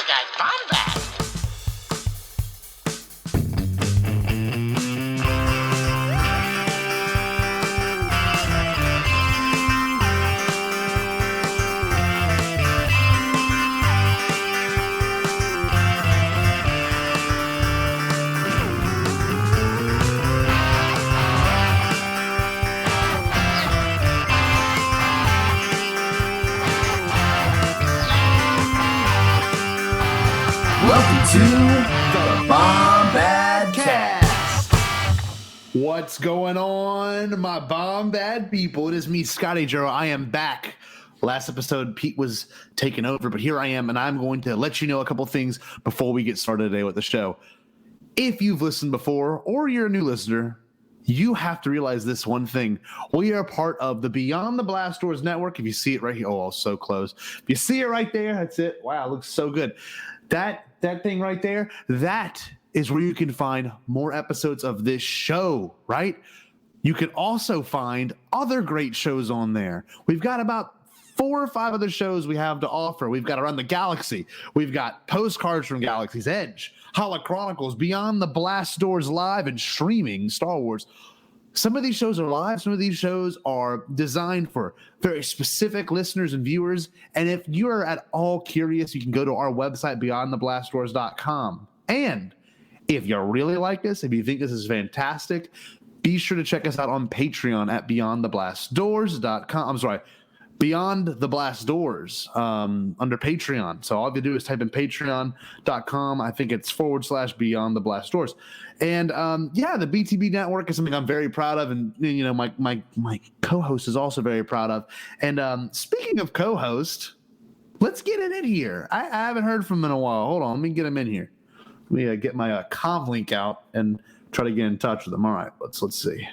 the guy's Bombad. To the Bombadcast. What's going on, my Bombad people? It is me, Scotty, Gerry. I am back. Last episode, Pete was taking over, but here I am, and I'm going to let you know a couple things before we get started today with the show. If you've listened before, or you're a new listener, you have to realize this one thing. We are part of the Beyond the Blast Doors network. If you see it right here, oh, so close. If you see it right there, that's it. Wow, it looks so good. That thing right there, that is where you can find more episodes of this show, right? You can also find other great shows on there. We've got about 4 or 5 other shows we have to offer. We've got Around the Galaxy. We've got Postcards from Galaxy's Edge, Holochronicles, Beyond the Blast Doors Live, and streaming Star Wars. Some of these shows are live. Some of these shows are designed for very specific listeners and viewers. And if you are at all curious, you can go to our website, beyondtheblastdoors.com. And if you really like this, if you think this is fantastic, be sure to check us out on Patreon at beyondtheblastdoors.com. I'm sorry, Beyond the Blast Doors under Patreon. So all you have to do is type in patreon.com. I think it's / Beyond the Blast Doors. And yeah, the BTB network is something I'm very proud of. And, you know, my co-host is also very proud of. And speaking of co-host, let's get it in here. I haven't heard from him in a while. Hold on. Let me get him in here. Let me get my CommLink out and try to get in touch with him. All right, let's see.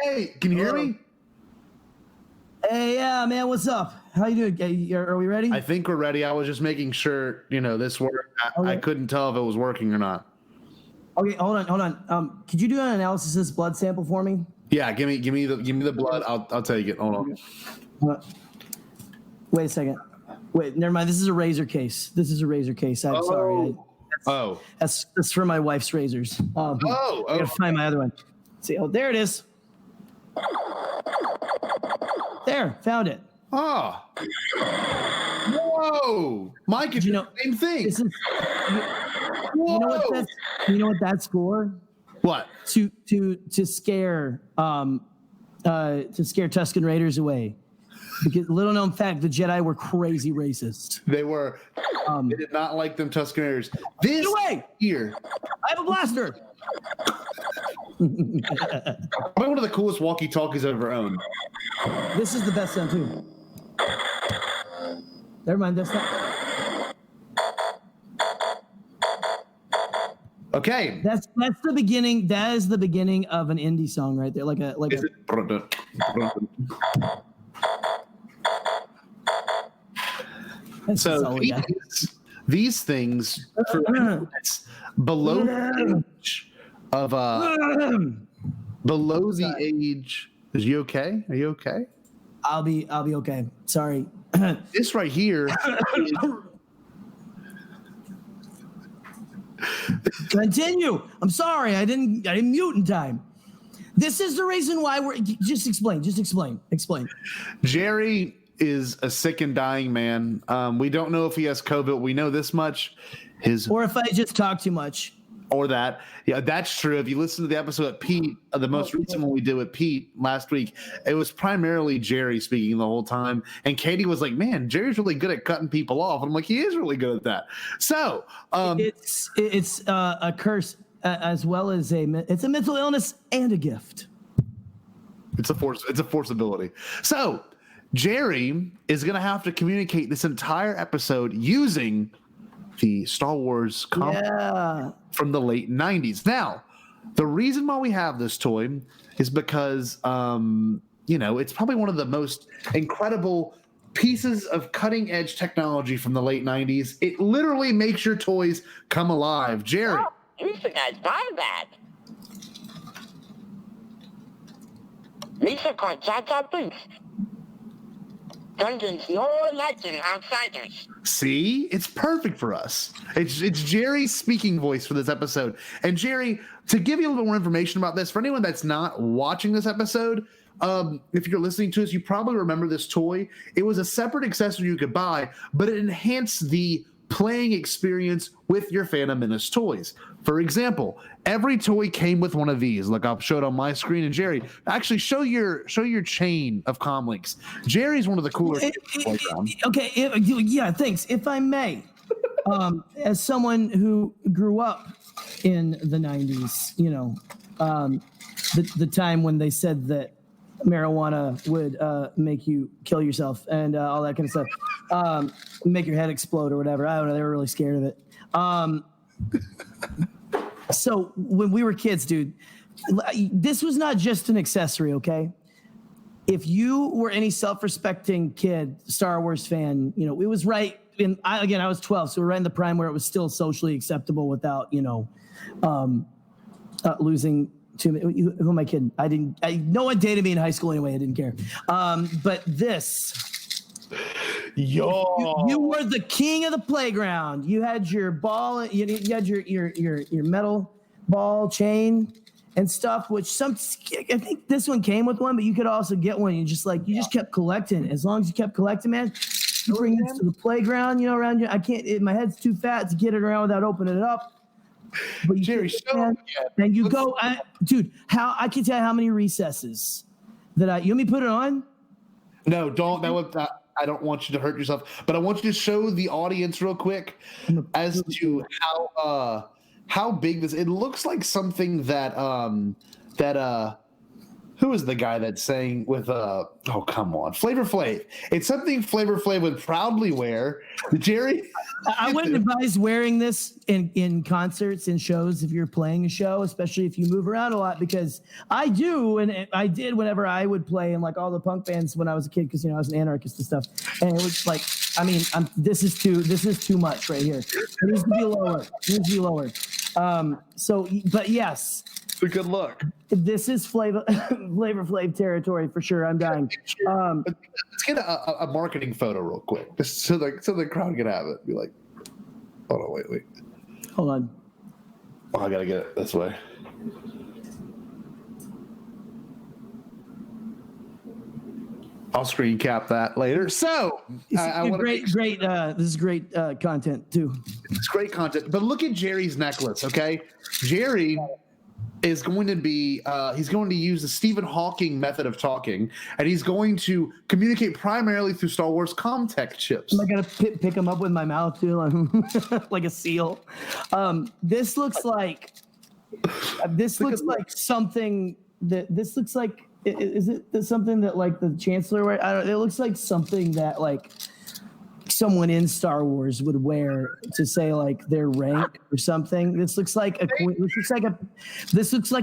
Hey, can you hear me? Hey, yeah, man, what's up? How you doing? Are we ready? I think we're ready. I was just making sure, this worked. I couldn't tell if it was working or not. Okay, hold on. Could you do an analysis of this blood sample for me? Yeah, give me the blood. I'll take it. Hold on. Wait a second. Wait, never mind. This is a razor case. I'm sorry. That's for my wife's razors. I gotta find my other one. See, there it is. There, found it. Oh. Whoa. Mike, it's the same thing. You know what that's for? What? To scare Tusken Raiders away. Because little known fact, the Jedi were crazy racist. They were. They did not like them Tusken Raiders. This here. I have a blaster. Probably one of the coolest walkie-talkies I've ever owned. This is the best sound too. Never mind, that's not. Okay. That's the beginning. That is the beginning of an indie song right there. So these things for that's below the age of below the age. Is you okay? Are you okay? I'll be okay. Sorry. This right here. Continue. I'm sorry. I didn't mute in time. This is the reason why we're just explain. Gerry is a sick and dying man. We don't know if he has COVID. We know this much. Or if I just talk too much. Or that. Yeah, that's true. If you listen to the episode with Pete, the most recent one we did with Pete last week, it was primarily Gerry speaking the whole time. And Katie was like, man, Jerry's really good at cutting people off. And I'm like, he is really good at that. So it's a curse as well as it's a mental illness and a gift. It's a forceability. So Gerry is going to have to communicate this entire episode using the Star Wars from the late 90s. Now, the reason why we have this toy is because, it's probably one of the most incredible pieces of cutting edge technology from the late 90s. It literally makes your toys come alive. Gerry. Oh, you think I'd buy that? Lisa Cortata Booth. Dungeons, no legend, outsiders. See, it's perfect for us. It's Gerry's speaking voice for this episode. And Gerry, to give you a little more information about this, for anyone that's not watching this episode, if you're listening to us, you probably remember this toy. It was a separate accessory you could buy, but it enhanced the playing experience with your Phantom Menace toys. For example, every toy came with one of these. Look, I'll show it on my screen. And Gerry, actually show your chain of comlinks. Gerry's one of the cooler. Okay, yeah, thanks. If I may, as someone who grew up in the 90s, the time when they said that marijuana would make you kill yourself and all that kind of stuff, make your head explode or whatever. I don't know. They were really scared of it. So when we were kids, dude, this was not just an accessory, okay? If you were any self-respecting kid, Star Wars fan, it was right in. I was 12, so we're right in the prime where it was still socially acceptable without, losing. Who am I kidding? No one dated me in high school anyway. I didn't care. But this, you were the king of the playground. You had your ball. You had your metal ball chain and stuff. Which I think this one came with one, but you could also get one. You just kept collecting. As long as you kept collecting, man, you bring this to the playground. Around you. I can't. My head's too fat to get it around without opening it up. But Gerry, and you go, dude. I can tell you how many recesses that you want me to put it on? No, don't. I don't want you to hurt yourself, but I want you to show the audience real quick as to how big this. It looks like something that who is the guy that sang with oh come on, Flavor Flav. It's something Flavor Flav would proudly wear. Gerry, I wouldn't advise wearing this in concerts and shows if you're playing a show, especially if you move around a lot, because I do, and I did whenever I would play in like all the punk bands when I was a kid, because I was an anarchist and stuff, and it was like, this is too much right here. It needs to be lower. But yes. It's a good look. This is Flavor Flav territory for sure. I'm dying. Let's get a marketing photo real quick, just so the crowd can have it. Be like, hold on, wait. Hold on. Oh, I gotta get it this way. I'll screen cap that later. So this is great content too. It's great content. But look at Gerry's necklace, okay? Gerry is going to be he's going to use the Stephen Hawking method of talking, and he's going to communicate primarily through Star Wars CommTech chips. Am I gonna pick them up with my mouth too, like a seal? This looks like something that this looks like. Is it something that like the Chancellor wear? I don't. It looks like something that like someone in Star Wars would wear to say like their rank or something. This looks like a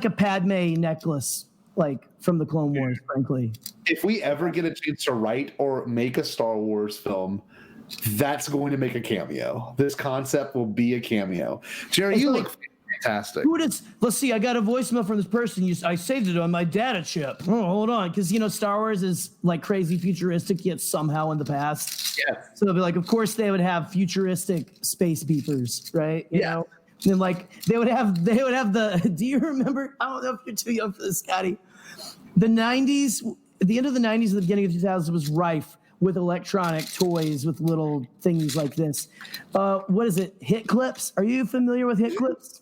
Padme necklace, like from the Clone Wars, frankly. If we ever get a chance to write or make a Star Wars film, that's going to make a cameo. This concept will be a cameo. Gerry, you look fantastic. Let's see. I got a voicemail from this person. I saved it on my data chip. Oh, hold on, because Star Wars is like crazy futuristic, yet somehow in the past. Yeah. So it'd be like, of course they would have futuristic space beepers, right? You know? And like they would have the. Do you remember? I don't know if you're too young for this, Scotty. The 90s, at the end of the 90s and the beginning of the 2000s was rife with electronic toys with little things like this. What is it? Hit clips? Are you familiar with hit clips?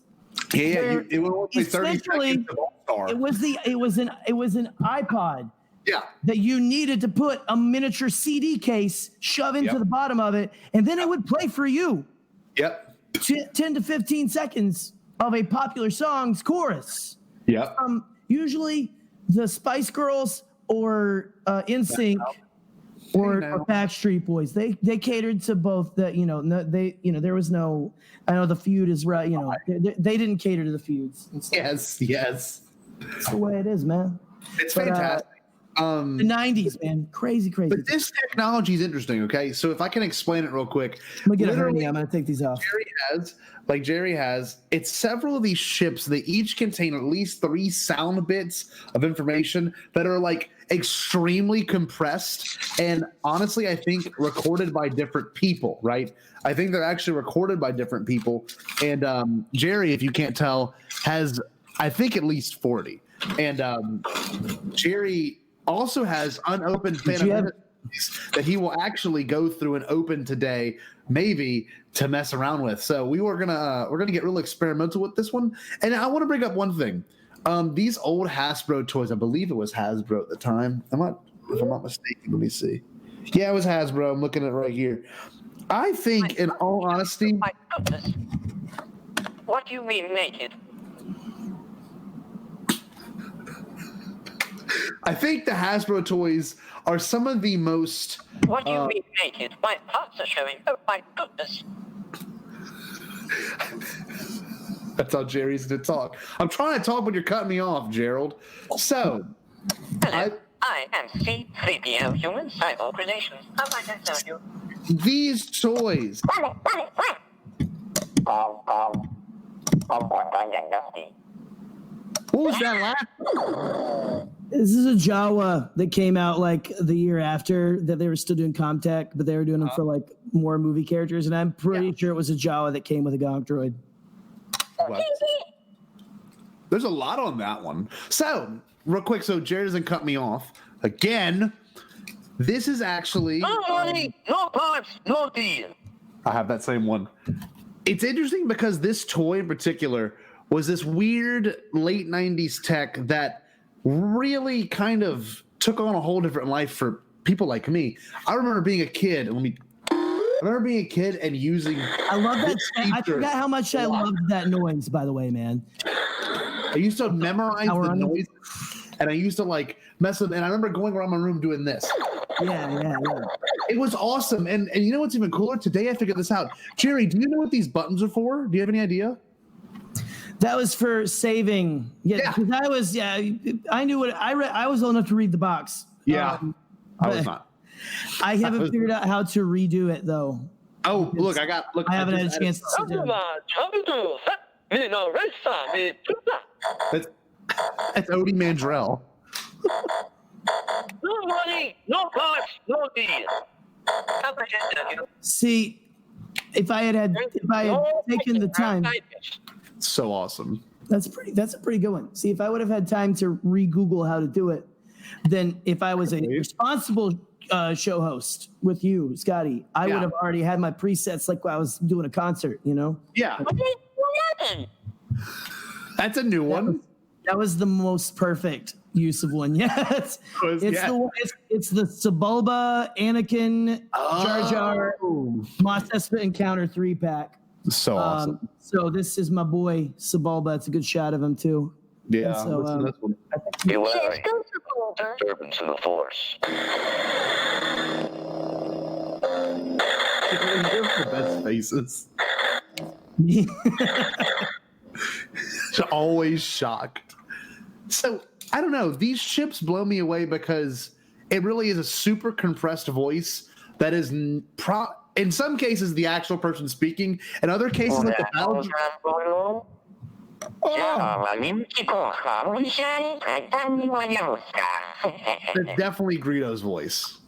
Yeah, it was only 30 seconds of All-Star. It was an iPod. Yeah. That you needed to put a miniature CD case, shove into the bottom of it, and then it would play for you. Yep. 10 to 15 seconds of a popular song's chorus. Yep. Usually the Spice Girls or NSYNC or Backstreet Boys. They catered to both the, there was no, I know the feud is right, they didn't cater to the feuds. Yes. That's the way it is, man. It's fantastic. The 90s, man. Crazy. But this technology is interesting, okay? So if I can explain it real quick. I'm going to take these off. Gerry has, it's several of these ships. They each contain at least 3 sound bits of information that are like extremely compressed and honestly, I think recorded by different people, right? I think they're actually recorded by different people. And Gerry, if you can't tell, has, I think, at least 40. And Gerry also has unopened Phantom that he will actually go through and open today, maybe to mess around with. So we're gonna get real experimental with this one. And I want to bring up one thing. These old Hasbro toys, I believe it was Hasbro at the time. If I'm not mistaken, let me see. Yeah, it was Hasbro. I'm looking at it right here. I think, in all honesty, My goodness. What do you mean naked? I think the Hasbro toys are some of the most. What do you mean naked? My parts are showing. Oh my goodness. That's how Gerry's going to talk. I'm trying to talk when you're cutting me off, Gerald. So. Hello, I am C-3PO Human Cyborg Relations. How might I serve you? These toys. What was that last? This is a Jawa that came out like the year after that they were still doing CommTech, but they were doing them for like more movie characters. And I'm pretty sure it was a Jawa that came with a Gonk droid. What? There's a lot on that one. So, real quick, so Gerry doesn't cut me off. Again, this is actually. No money, no parts, no deal. I have that same one. It's interesting because this toy in particular was this weird late 90s tech that really kind of took on a whole different life for people like me. I remember being a kid and using. I love that. I forgot how much I loved that noise, by the way, man. I used to memorize the noise and I used to like mess with, and I remember going around my room doing this. Yeah. It was awesome. And you know what's even cooler? Today I figured this out. Gerry, do you know what these buttons are for? Do you have any idea? That was for saving. Yeah. Because I knew what I read. I was old enough to read the box. Yeah. I was not. I haven't figured out how to redo it though. Oh, look, I haven't had a chance to sit down. That's Odie Mandrell. No money, no parts, no deal. How much is that? See, if I had taken the time. So awesome. That's a pretty good one. See, if I would have had time to re-Google how to do it, then if I was a responsible show host with you, Scotty, I would have already had my presets like I was doing a concert, you know? Yeah. That's a new one. That was the most perfect use of one. Yes. It's the Sebulba, Anakin, Jar Jar, Mos Espa Encounter 3-pack. So awesome. So this is my boy Sebulba. It's a good shot of him too. Yeah. So, this one. Disturbance in the force. The best faces. Always shocked. So I don't know. These chips blow me away because it really is a super compressed voice that is in some cases the actual person speaking, in other cases like the battle. It's definitely Greedo's voice.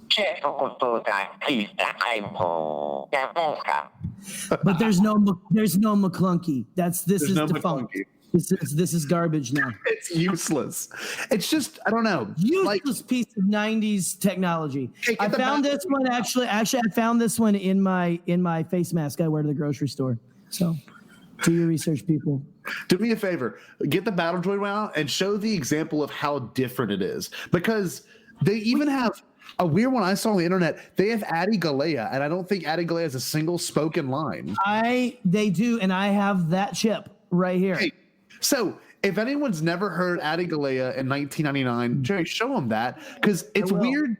But there's no McClunky. This is defunct. This is garbage now. It's useless. It's just, I don't know. Useless piece of 90s technology. I found this one actually I found this one in my face mask I wear to the grocery store. So do your research, people. Do me a favor. Get the Battle Droid out and show the example of how different it is. Because they even have a weird one I saw on the internet. They have Adi Galea, and I don't think Adi Galea has a single spoken line. They do, and I have that chip right here. Hey, so if anyone's never heard Adi Galea in 1999, Gerry, show them that, because it's weird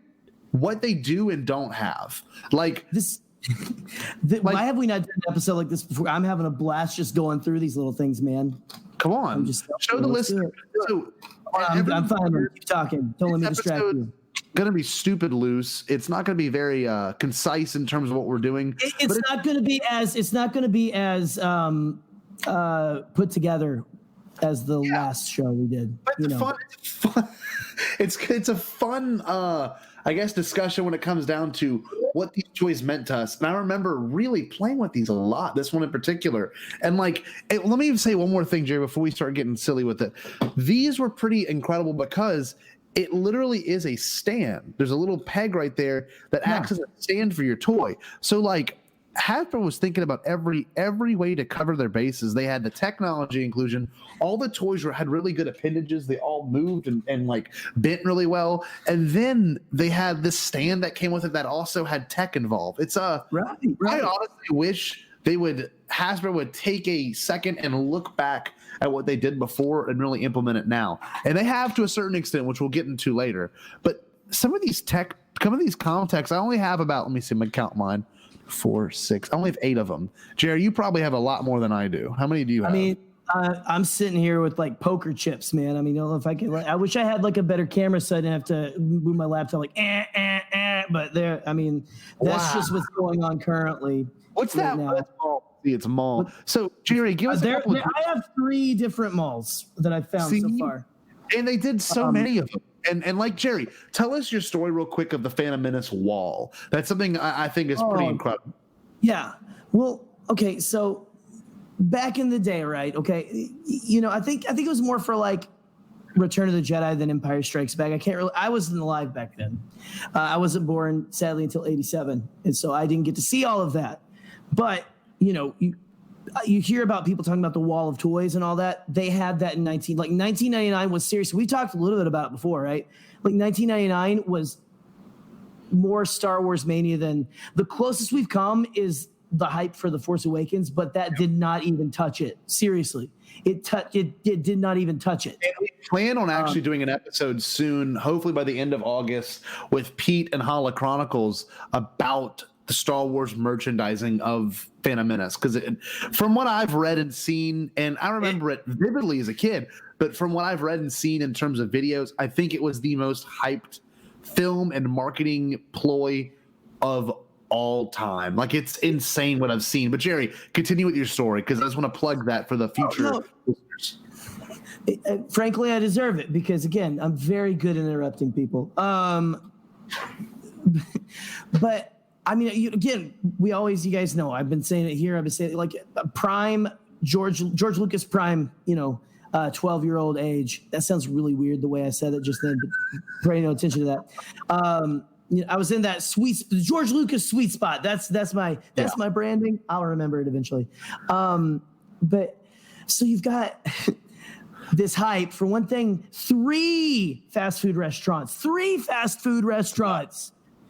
what they do and don't have. Like this. Why have we not done an episode like this before? I'm having a blast just going through these little things, man. Come on, show the listener. So I'm fine. Keep talking. Don't let me distract you. going to be stupid loose. It's not going to be very concise in terms of what we're doing. It's not going to be as put together as the last show we did. But it's fun. It's a fun I guess discussion when it comes down to what these toys meant to us. And I remember really playing with these a lot, this one in particular. And let me even say one more thing, Jerry, before we start getting silly with it. These were pretty incredible because it literally is a stand. There's a little peg right there that acts as a stand for your toy. So Hasbro was thinking about every way to cover their bases. They had the technology inclusion. All the toys had really good appendages. They all moved and bent really well. And then they had this stand that came with it that also had tech involved. It's right. I honestly wish Hasbro would take a second and look back at what they did before and really implement it now. And they have to a certain extent, which we'll get into later. But some of these CommTechs, I only have about, let me see, I'm gonna count mine. 4, 6. I only have 8 of them. Jerry, you probably have a lot more than I do. How many do you have? I mean, I'm sitting here with poker chips, man. I mean, I don't know if I can. I wish I had a better camera so I didn't have to move my laptop But there, I mean, that's just what's going on currently. What's that? Now. It's mall. So Jerry, give us. I have 3 different malls that I've found so far, and they did so many of them. And Jerry, tell us your story real quick of the Phantom Menace wall. That's something I think is pretty incredible. Yeah. Well, okay. So back in the day, right? Okay. I think it was more for Return of the Jedi than Empire Strikes Back. I wasn't alive back then. I wasn't born, sadly, until 87. And so I didn't get to see all of that. But, you hear about people talking about the wall of toys and all that. They had that in 1999 was serious. We talked a little bit about it before, right? 1999 was more Star Wars mania than the closest we've come is the hype for The Force Awakens, but that did not even touch it. Seriously. It did not even touch it. And we plan on actually doing an episode soon, hopefully by the end of August, with Pete and Hala Chronicles about the Star Wars merchandising of Phantom Menace. Because from what I've read and seen, and I remember it vividly as a kid, but from what I've read and seen in terms of videos, I think it was the most hyped film and marketing ploy of all time. It's insane what I've seen. But Jerry, continue with your story because I just want to plug that for the future listeners. Frankly, I deserve it because again, I'm very good at interrupting people. But I mean, again, you guys know, I've been saying it here. I've been saying prime George Lucas prime, 12-year-old age. That sounds really weird the way I said it just then. But pay no attention to that. I was in that George Lucas sweet spot. That's my branding. I'll remember it eventually. But so you've got this hype for one thing. 3 fast food restaurants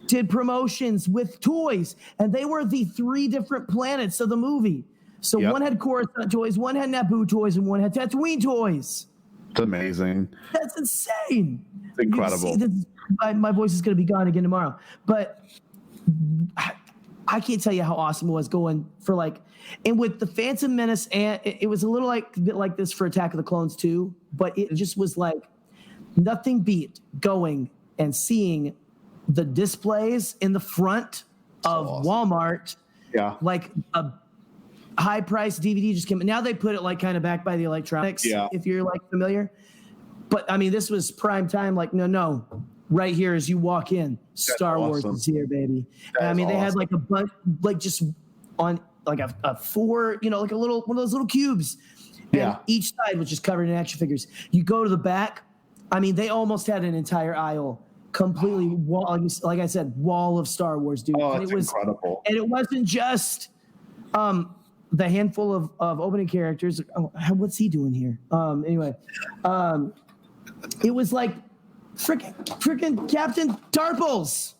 did promotions with toys, and they were the 3 different planets of the movie. So one had Coruscant toys, one had Naboo toys, and one had Tatooine toys. It's amazing. That's insane. It's incredible. My voice is going to be gone again tomorrow. But I can't tell you how awesome it was going for and with the Phantom Menace, and it was a little bit like this for Attack of the Clones too, but it just was nothing beat going and seeing the displays in the front of Walmart. Yeah. A high price DVD just came. Now they put it kind of back by the electronics. Yeah. If you're familiar. But I mean, this was prime time. No. Right here as you walk in, Star Wars is here, baby. And I mean, they had a bunch, just on a 4, one of those little cubes. Yeah. And each side was just covered in action figures. You go to the back. I mean, they almost had an entire aisle completely like I said, wall of Star Wars, dude. Oh, and it was incredible. And it wasn't just the handful of opening characters. Oh, what's he doing here? Anyway, it was freaking Captain Tarples.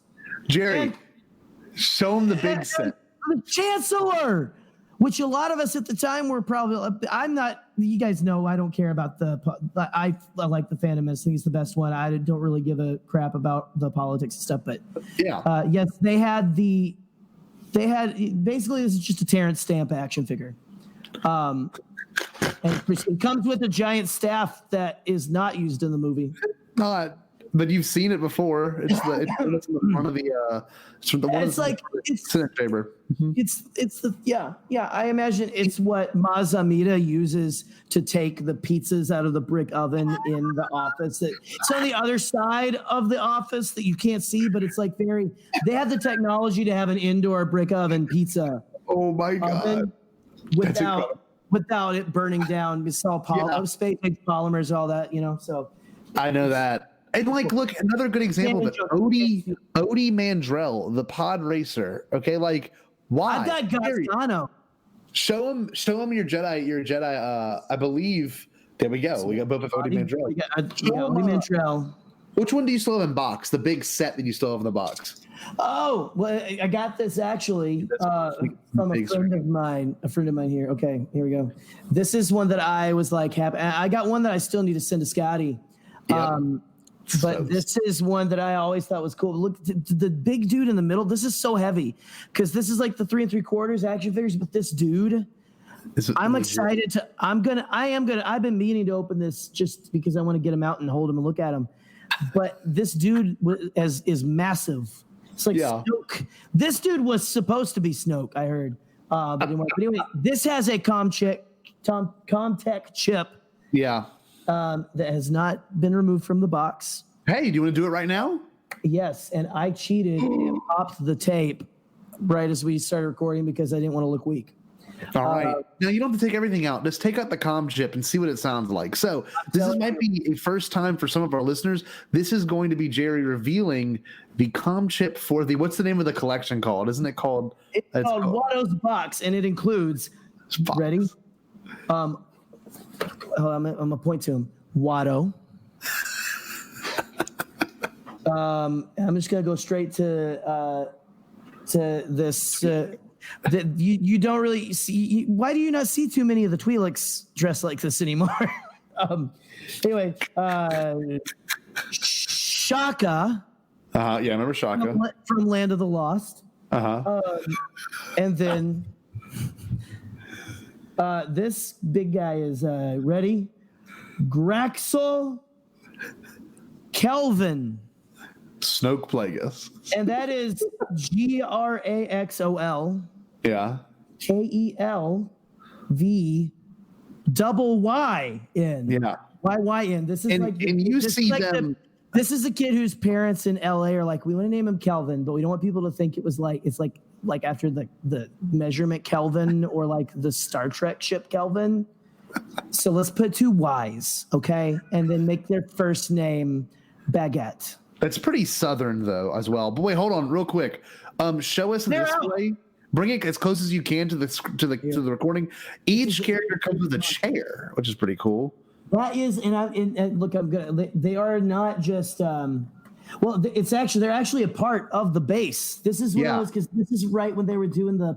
Jerry, show him the big set. The Chancellor, which a lot of us at the time were probably. I'm not. You guys know I don't care about I like the Phantom Menace. I think it's the best one. I don't really give a crap about the politics and stuff. But yes, they had basically this is just a Terrence Stamp action figure. And it comes with a giant staff that is not used in the movie. But you've seen it before. It's from the front of the it's from the one. It's like Senate chamber. It's the I imagine it's what Mazamita uses to take the pizzas out of the brick oven in the office. It's on the other side of the office that you can't see, but it's like they have the technology to have an indoor brick oven pizza. Oh my god! Without it burning down. It's all space polymers, all that, So I know that. And look, another good example of it. Odie Mandrell, the pod racer. Okay, why? I got Gascano. Show him your Jedi. I believe. There we go. We got both of Odie Mandrell. We got Odie Mandrell. Which one do you still have in box? The big set that you still have in the box. Oh, well, I got this actually from a friend of mine. A friend of mine here. Okay, here we go. This is one that I was happy. I got one that I still need to send to Scotty. Yep. But this is one that I always thought was cool. Look, the big dude in the middle. This is so heavy because this is like the 3 3/4 action figures. But this dude, I'm excited to. I've been meaning to open this just because I want to get him out and hold him and look at him. But this dude is massive. It's like Snoke. This dude was supposed to be Snoke, I heard. But anyway, this has a CommTech chip. Yeah. That has not been removed from the box. Hey, do you want to do it right now? Yes, and I cheated and popped the tape right as we started recording because I didn't want to look weak. All right. Now, you don't have to take everything out. Just take out the comm chip and see what it sounds like. So might be a first time for some of our listeners. This is going to be Gerry revealing the comm chip for what's the name of the collection called? Isn't it called? It's called Watto's Box, and it includes, ready? I'm going to point to him. Watto. I'm just going to go straight to this. You don't really see. Why do you not see too many of the Twi'leks dressed like this anymore? Anyway, Shaka. Yeah, I remember Shaka from Land of the Lost. And then this big guy is ready. Graxel Kelvin. Snoke Plagueis. And that is Graxol. Yeah. KELVYYN. Yeah. YYN. This is this is a kid whose parents in LA are like, we want to name him Kelvin, but we don't want people to think it was it's like after the measurement Kelvin or like the Star Trek ship Kelvin. So let's put 2 Y's, okay? And then make their first name Baguette. That's pretty Southern though, as well. But wait, hold on, real quick. Show us this way. Bring it as close as you can to the recording. Each character comes with a chair, which is pretty cool. That is, and look, I'm gonna. They are not just. They're actually a part of the base. This is one of those because this is right when they were doing the.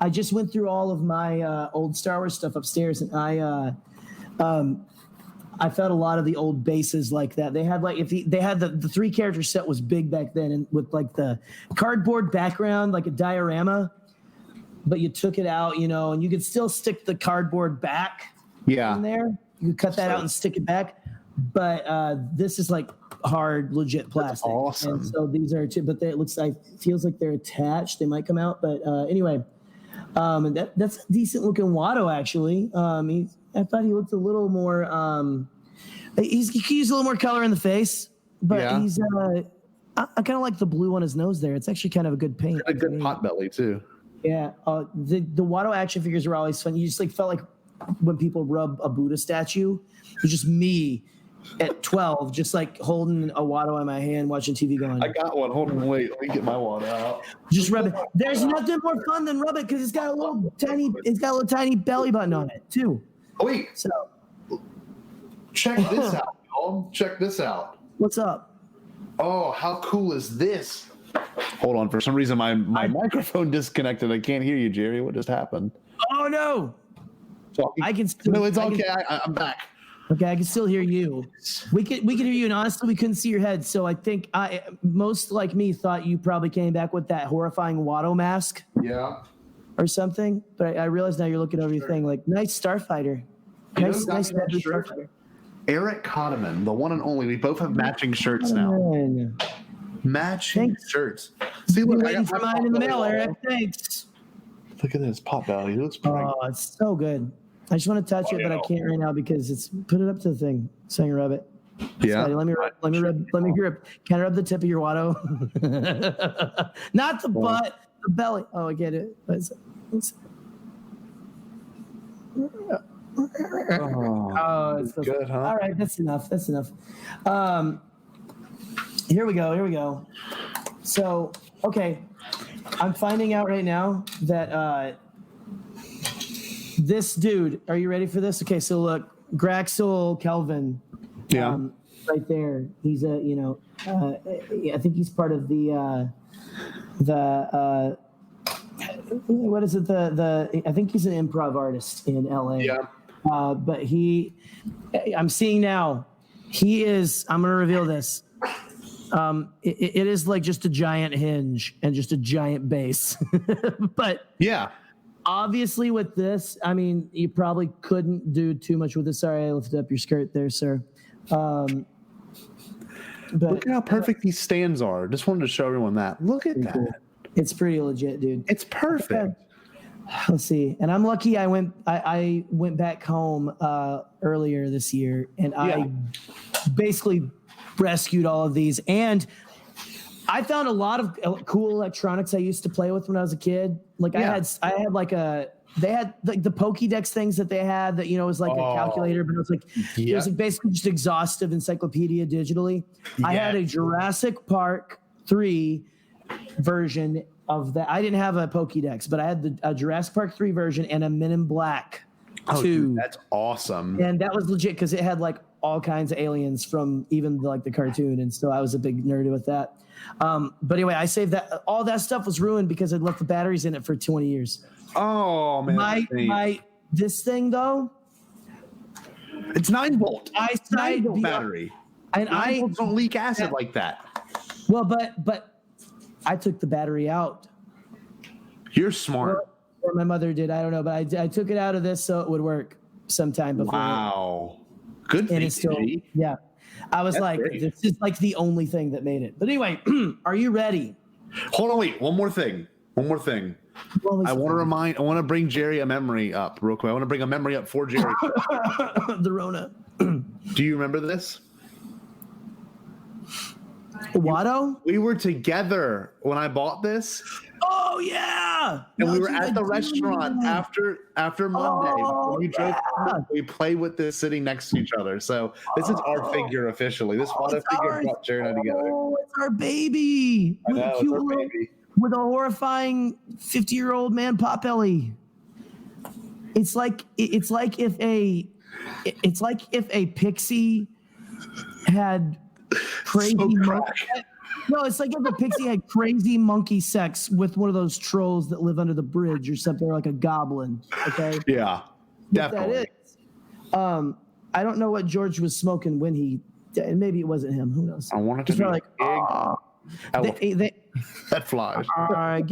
I just went through all of my old Star Wars stuff upstairs, and I felt a lot of the old bases like that. They had they had the 3 character set was big back then, and with like the cardboard background, like a diorama, but you took it out, and you could still stick the cardboard back in there. You could cut that out and stick it back. But this is like hard, legit plastic. That's awesome. And so these are but feels like they're attached. They might come out, but anyway, and that's a decent looking Watto actually. I thought he looked a little more. He could use a little more color in the face, but he's. I kind of like the blue on his nose there. It's actually kind of a good paint. A good pot belly too. Yeah, the Watto action figures were always fun. You just felt like when people rub a Buddha statue. It was just me at 12, just holding a Watto in my hand, watching TV going. I got one. Hold on, wait. Let me get my Watto out. Just rub it. There's nothing more fun than rub it because it's got a little tiny belly button on it too. Oh, wait. So check this out, y'all. Check this out. What's up? Oh, how cool is this? Hold on. For some reason, my microphone disconnected. I can't hear you, Gerry. What just happened? Oh no. I can still. No, it's okay. I'm back. Okay, I can still hear you. We could hear you, and honestly, we couldn't see your head. So I think most like me thought you probably came back with that horrifying Watto mask. Yeah. Or something. But I realize now you're looking over your thing like nice Starfighter. Nice Starfighter. Eric Cotterman, the one and only. We both have matching shirts now. Matching shirts. See, look, waiting for mine in the mail, Eric. Thanks. Look at this pot belly. It looks pretty. Oh, it's so good. I just want to touch it, but I can't right now because it's put it up to the thing so I can rub it. Yeah. Scotty, let me rub. Can I rub the tip of your Watto? Not the butt, the belly. Oh, I get it. It's good, huh? All right, that's enough. Here we go. So, okay, I'm finding out right now that this dude. Are you ready for this? Okay, so look, Graxel Kelvin. Yeah. Right there. He's I think he's part of the what is it? I think he's an improv artist in LA. Yeah. But I'm seeing now, I'm going to reveal this. It is like just a giant hinge and just a giant base. But yeah. Obviously with this, I mean, you probably couldn't do too much with this. Sorry, I lifted up your skirt there, sir. But look at how perfect these stands are. Just wanted to show everyone that. Look at that. Cool. It's pretty legit, dude. It's perfect. Let's see. And I'm lucky I went back home earlier this year, and I basically rescued all of these. And I found a lot of cool electronics I used to play with when I was a kid. Like I had they had like the Pokédex things that they had that, was like a calculator, but it was like, it was like basically just exhaustive encyclopedia digitally. Yeah. I had a Jurassic Park 3 version of that. I didn't have a Pokédex, but I had a Jurassic Park 3 version and a Men in Black 2. Dude, that's awesome. And that was legit because it had like all kinds of aliens from even like the cartoon. And so I was a big nerd with that. But anyway, I saved that. All that stuff was ruined because I'd left the batteries in it for 20 years. Oh man! This thing though, it's 9-volt. 9-volt battery, and 9 volts don't leak acid like that. Well, but I took the battery out. You're smart. Or my mother did. I don't know, but I took it out of this so it would work sometime before. Wow, good. And it's still, yeah. I was That's like, great. This is like the only thing that made it. But anyway, are you ready? Hold on, wait. One more thing. I want to bring Gerry a memory up real quick. I want to bring a memory up for Gerry. The Rona. Do you remember this? Watto? We were together when I bought this. Oh yeah. And we were at the restaurant after Monday. We played with this sitting next to each other. So this is our figure officially. This Watto figure brought Gerry and I together. Oh, it's our baby. I know, it's our baby. With a horrifying 50-year-old man potbelly. It's like if a pixie had crazy it's like if a pixie had crazy monkey sex with one of those trolls that live under the bridge or something, or like a goblin. Okay. Yeah, definitely. That is. I don't know what George was smoking when he. Maybe it wasn't him. Who knows? I wanted to be like, that flies. I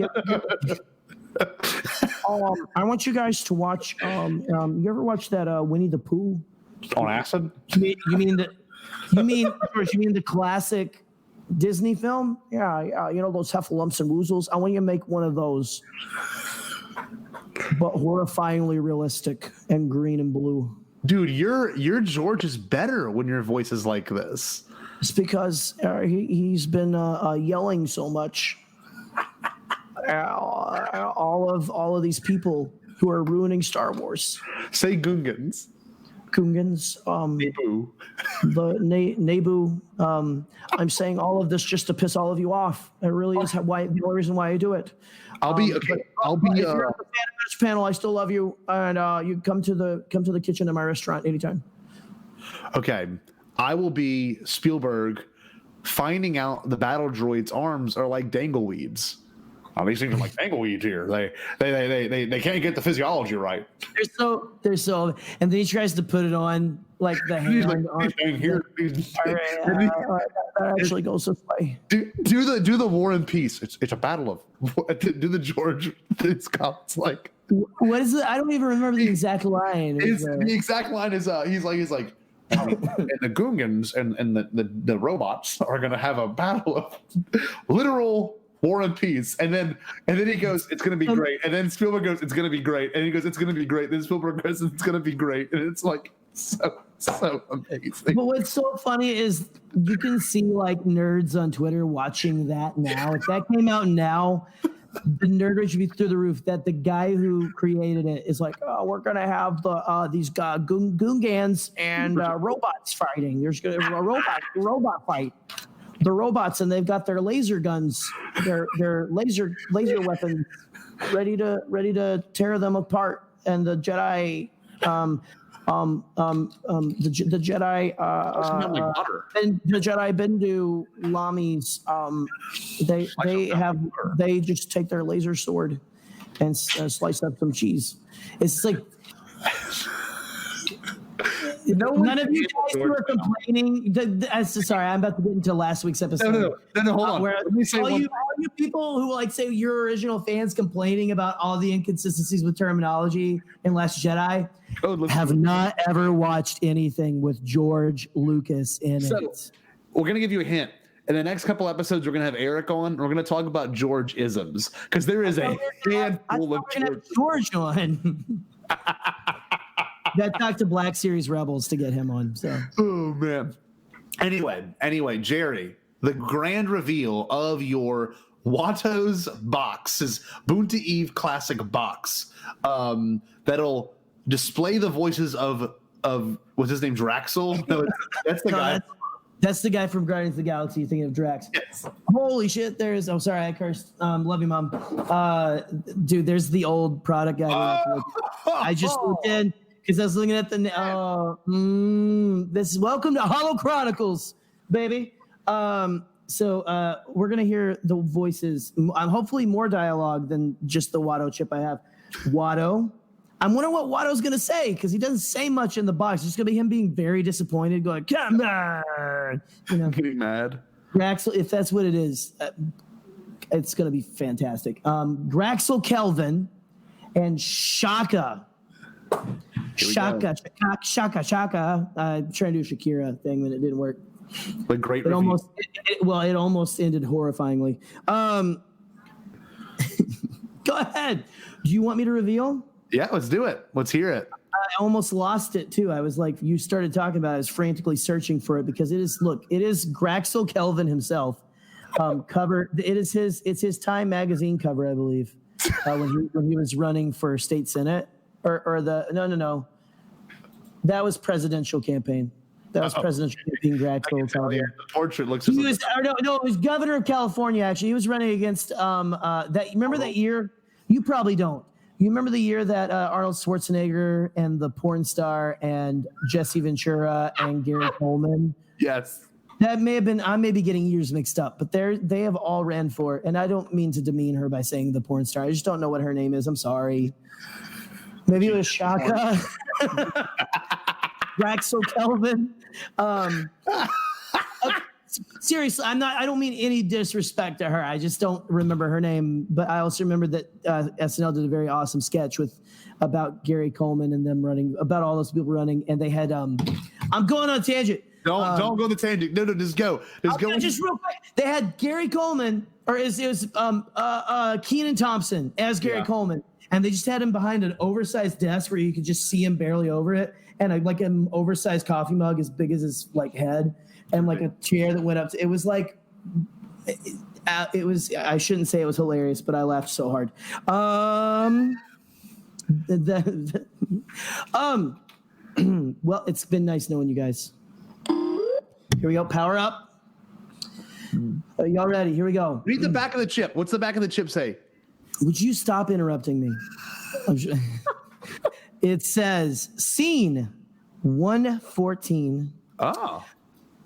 want you guys to watch. You ever watch that Winnie the Pooh? On acid? You mean the classic Disney film? Yeah. Those heffalumps and woozles. I want you to make one of those, but horrifyingly realistic and green and blue. Dude, your George is better when your voice is like this. It's because he's been yelling so much. All of these people who are ruining Star Wars. Say Gungans. Naboo. The Naboo. I'm saying all of this just to piss all of you off. It really is the only reason why I do it. I'll be. If you're at the Fan panel, I still love you, and you come to the kitchen in my restaurant anytime. Okay, I will be Spielberg, finding out the battle droids' arms are like dangleweeds. These things are like dangleweeds here. They can't get the physiology right. They're so, and then he tries to put it on like the hand. That actually goes this way. Do the War and Peace. It's a battle of. Do the George. It's like. What is it? I don't even remember the exact line. The exact line is he's like and the Gungans and the robots are going to have a battle of literal War and Peace. And then he goes, it's going to be great. And then Spielberg goes, it's going to be great. And he goes, it's going to be great. Then Spielberg goes, it's going to be great. And it's like so amazing. But what's so funny is you can see like nerds on Twitter watching that now. If that came out now, the nerd rage would be through the roof. That the guy who created it is like, oh, we're gonna have these Gungans and robots fighting. There's gonna be a robot fight. The robots, and they've got their laser guns, their laser weapons, ready to tear them apart. And the Jedi, the Jedi, and the Jedi Bendu Lamis, they just take their laser sword and slice up some cheese. It's like. None of you guys who are complaining. Sorry, I'm about to get into last week's episode. No, hold on. Where all you people who like say you're original fans complaining about all the inconsistencies with terminology in Last Jedi have not ever watched anything with George Lucas in it. We're gonna give you a hint. In the next couple episodes, we're gonna have Eric on. We're gonna talk about George isms because there is a handful of George on. Got to talk to Black Series Rebels to get him on. So. Oh man. Anyway, Gerry, the grand reveal of your Watto's box is Boonta Eve Classic box. That'll display the voices of what's his name, Draxel? No, that's the guy. That's the guy from Guardians of the Galaxy. Thinking of Drax. Yes. Holy shit! Oh, sorry, I cursed. Love you, Mom. Dude, there's the old product guy. I just looked in. Because I was looking at this is welcome to Hollow Chronicles, baby. So we're gonna hear the voices. Hopefully more dialogue than just the Watto chip I have. Watto. I'm wondering what Watto's gonna say because he doesn't say much in the box. It's just gonna be him being very disappointed, going, "Come on," getting mad. Graxel, if that's what it is, it's gonna be fantastic. Graxel Kelvin and Shaka. Shaka. I'm trying to do a Shakira thing, but it didn't work. The great it almost ended horrifyingly. Go ahead. Do you want me to reveal? Yeah, let's do it. Let's hear it. I almost lost it too. I was like, you started talking about it. I was frantically searching for it because it is Graxel Kelvin himself. Cover. It's his Time magazine cover, I believe, when he was running for state senate. No. That was presidential campaign. That was presidential campaign. The portrait looks. It was governor of California. Actually, he was running against that. Remember that year? You probably don't. You remember the year that Arnold Schwarzenegger and the porn star and Jesse Ventura and Gary Coleman? Yes. That may have been. I may be getting years mixed up, but they have all ran for it. And I don't mean to demean her by saying the porn star. I just don't know what her name is. I'm sorry. Maybe it was Shaka. Graxel Kelvin. Seriously, I don't mean any disrespect to her. I just don't remember her name. But I also remember that SNL did a very awesome sketch about Gary Coleman and them running, about all those people running. And they had, I'm going on a tangent. Don't go on the tangent. No, just go. Just real quick. They had Gary Coleman, or it was Kenan Thompson as Gary Coleman. And they just had him behind an oversized desk where you could just see him barely over it, and like an oversized coffee mug as big as his like head, and like a chair that went up. It was like, it was. I shouldn't say it was hilarious, but I laughed so hard. Well, it's been nice knowing you guys. Here we go. Power up. Are y'all ready? Here we go. Read the back of the chip. What's the back of the chip say? Would you stop interrupting me? It says, scene 114. Oh.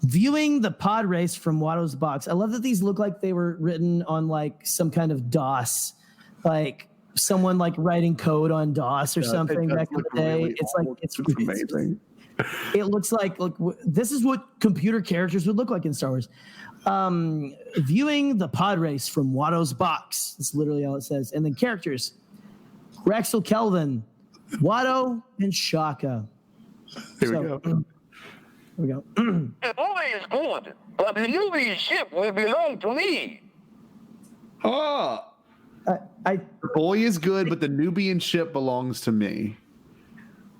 Viewing the pod race from Watto's box. I love that these look like they were written on like some kind of DOS, like someone like writing code on DOS or something back in the day. Really it's amazing. It looks like this is what computer characters would look like in Star Wars. Viewing the pod race from Watto's box. That's literally all it says. And then characters. Graxel Kelvin, Watto, and Shaka. Here we go. we go. The boy is good, but the Nubian ship will belong to me. Oh. The boy is good, but the Nubian ship belongs to me.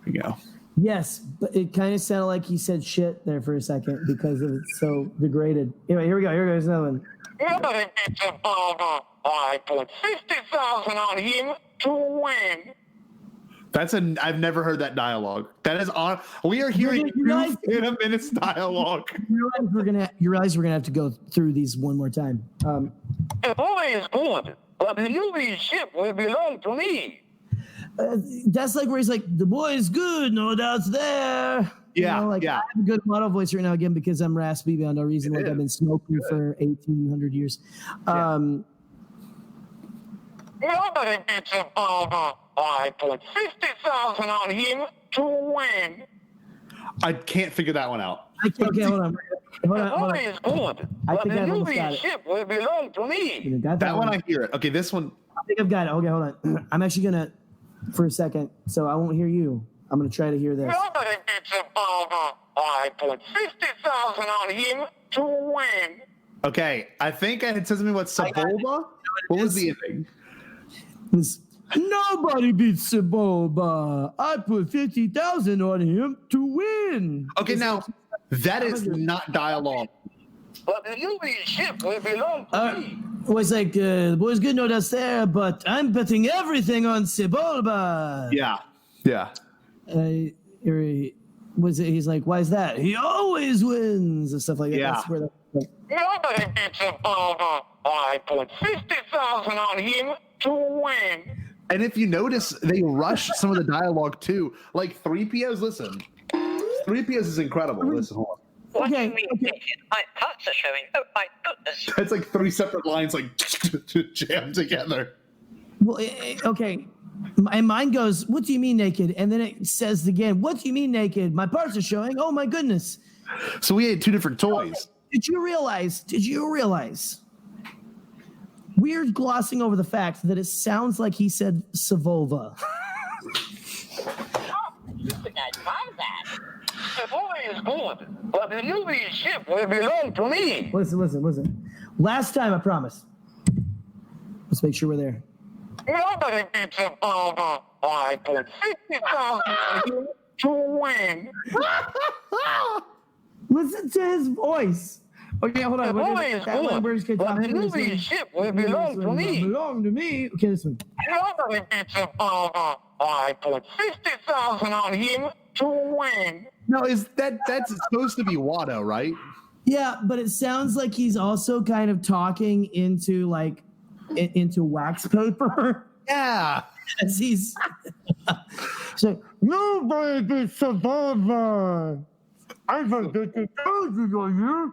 There we go. Yes, but it kind of sounded like he said shit there for a second because it's so degraded. Anyway, here we go. Here's another one. I put 50,000 on him to win. I've never heard that dialogue. That is on. We are hearing 2 minutes dialogue. You realize we're gonna have to go through these one more time. The boy is good, but the Nubian ship will belong to me. That's like where he's like, the boy is good, no doubts there. Yeah, I have a good model voice right now again because I'm raspy beyond no reason. Like I've been smoking for 1,800 years. Nobody gets a bomber. I put 50,000 on him to win. I can't figure that one out. Okay, hold on. The boy is good, but the Nubian ship will belong to me. That one I hear it. Okay, this one. I think I've got it. Okay, hold on. I'm actually gonna, for a second, so I won't hear you. I'm gonna try to hear this. Nobody gets a bomber. I put 50,000 on him to win. Okay, I think it says to me what Sebulba. What was the ending? Nobody beats Sebulba. I put 50,000 on him to win. Okay, now that is not dialogue. But the Nubian ship will belong to me. It was like, the boy's good, no doubts there, but I'm betting everything on Sebulba. Yeah. He's like, why is that? He always wins and stuff like that. Yeah. That's where Nobody gets a bomber. I put 50,000 on him to win. And if you notice, they rush some of the dialogue too. Like 3POs, listen. 3POs is incredible. Listen, hold on. What do you mean, naked? My parts are showing. Oh my goodness. It's like 3 separate lines, like jammed together. Well, okay. And mine goes, what do you mean naked? And then it says again, what do you mean naked? My parts are showing. Oh my goodness. So we had 2 different toys. Did you realize? We're glossing over the fact that it sounds like he said Sebulba. You think I'd find that? The boy is good, but the Nubian ship will belong to me. Listen. Last time, I promise. Let's make sure we're there. Nobody gets a bomber. I put 50,000 on him to win. Listen to his voice. Okay, hold on. The boy is good, but the Nubian ship will belong to me. Belong to me. Okay, this one. Nobody gets a bomber. I put 50,000 on him to win. No, that's supposed to be Watto, right? Yeah, but it sounds like he's also kind of talking into wax paper. Yeah. As he's saying, nobody beats Sebulba. I put 50,000 on you.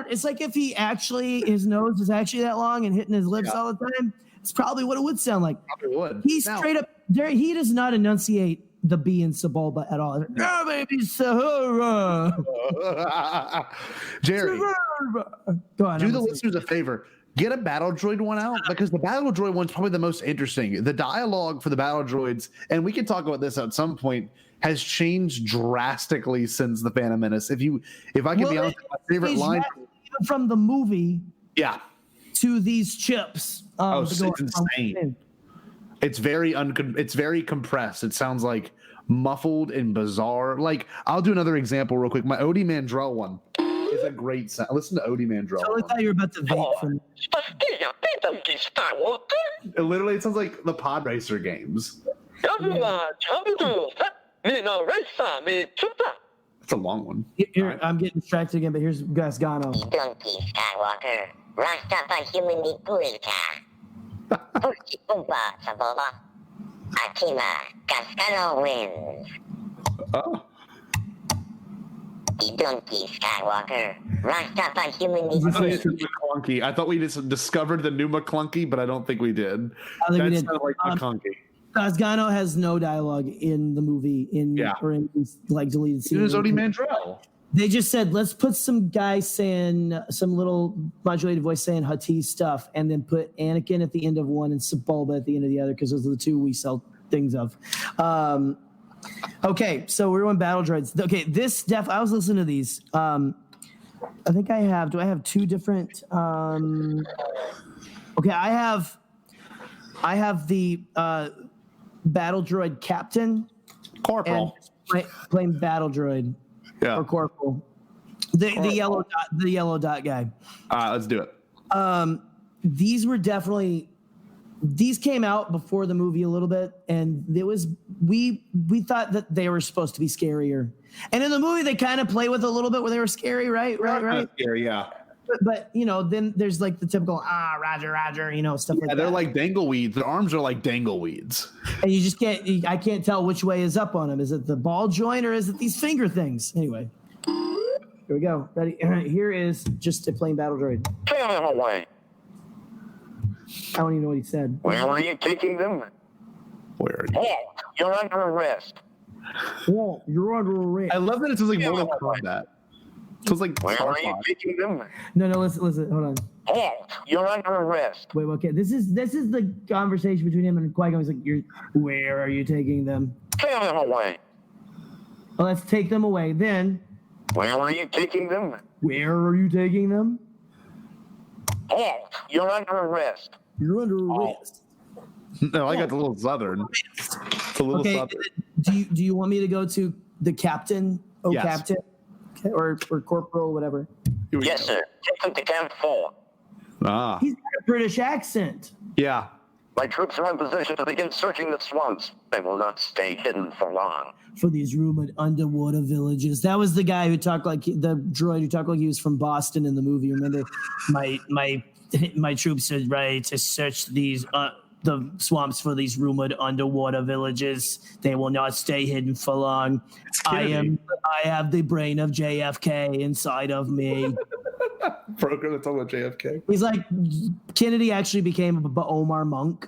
It's like if his nose is actually that long and hitting his lips all the time. It's probably what it would sound like. Probably would. He's straight up there. He does not enunciate the B in Sebulba at all. No, baby, Sahara. Jerry, go on. do the listeners a favor. Get a Battle Droid one out because the Battle Droid one's probably the most interesting. The dialogue for the Battle Droids, and we can talk about this at some point, has changed drastically since the Phantom Menace. If I can be honest, my favorite line from the movie, to these chips. It's insane. It's very compressed. It sounds like muffled and bizarre. Like I'll do another example real quick. My Odie Mandrell one is a great sound. Listen to Odie Mandrell. I thought you were about to vape from. It literally sounds like the Pod Racer games. It's a long one. Here, I'm getting distracted again, but here's Gasgano. Donkey Skywalker, Rastafari human Nigurita. Puchi Umba Sabola. Akima, Gasgano wins. Oh. The Donkey Skywalker, Rastafari human McClunky. I thought we just discovered the new McClunky, but I don't think we did. That sounded like McClunky. Gasgano has no dialogue in the movie or in these deleted scenes. It was Odie Mandrell. They just said, let's put some guy saying some little modulated voice saying Huttese stuff, and then put Anakin at the end of one and Sebulba at the end of the other because those are the two we sell things of. Okay, so we're on battle droids. Okay, I was listening to these. I think I have. Do I have two different? Okay, I have the battle droid captain, Corporal, and plain battle droid, or corporal. The yellow dot guy. All right, let's do it. These came out before the movie a little bit, and we thought that they were supposed to be scarier. And in the movie, they kind of play with it a little bit where they were scary, right? Scary, yeah. But then there's like the typical Roger, stuff like that. They're like dangleweeds. Their arms are like dangleweeds. And you just I can't tell which way is up on them. Is it the ball joint or is it these finger things? Anyway, here we go. Ready? Here is just a plain battle droid. Get him away. I don't even know what he said. Where are you taking them? Where? Halt! You're under arrest. Whoa, you're under arrest. I love that it says like Mortal Kombat. It was like Where are you taking them? No, listen, hold on. Halt! You're under arrest. Wait, okay. This is the conversation between him and Qui-Gon. He's like, where are you taking them? Get him away. Well, let's take them away. Then, where are you taking them? Where are you taking them? Halt! You're under arrest. You're under arrest. No, I got the little southern. It's a little southern. Do you want me to go to the captain? Oh, yes. Captain, okay, or corporal, whatever. Yes, sir. Take them to Camp 4. He's got a British accent. Yeah. My troops are in position to begin searching the swamps. They will not stay hidden for long. For these rumored underwater villages. That was the guy who talked like the droid who talked like he was from Boston in the movie. Remember, my troops are ready to search these the swamps for these rumored underwater villages. They will not stay hidden for long. I have the brain of JFK inside of me. Program that's all about JFK. He's like, Kennedy actually became a Omar monk.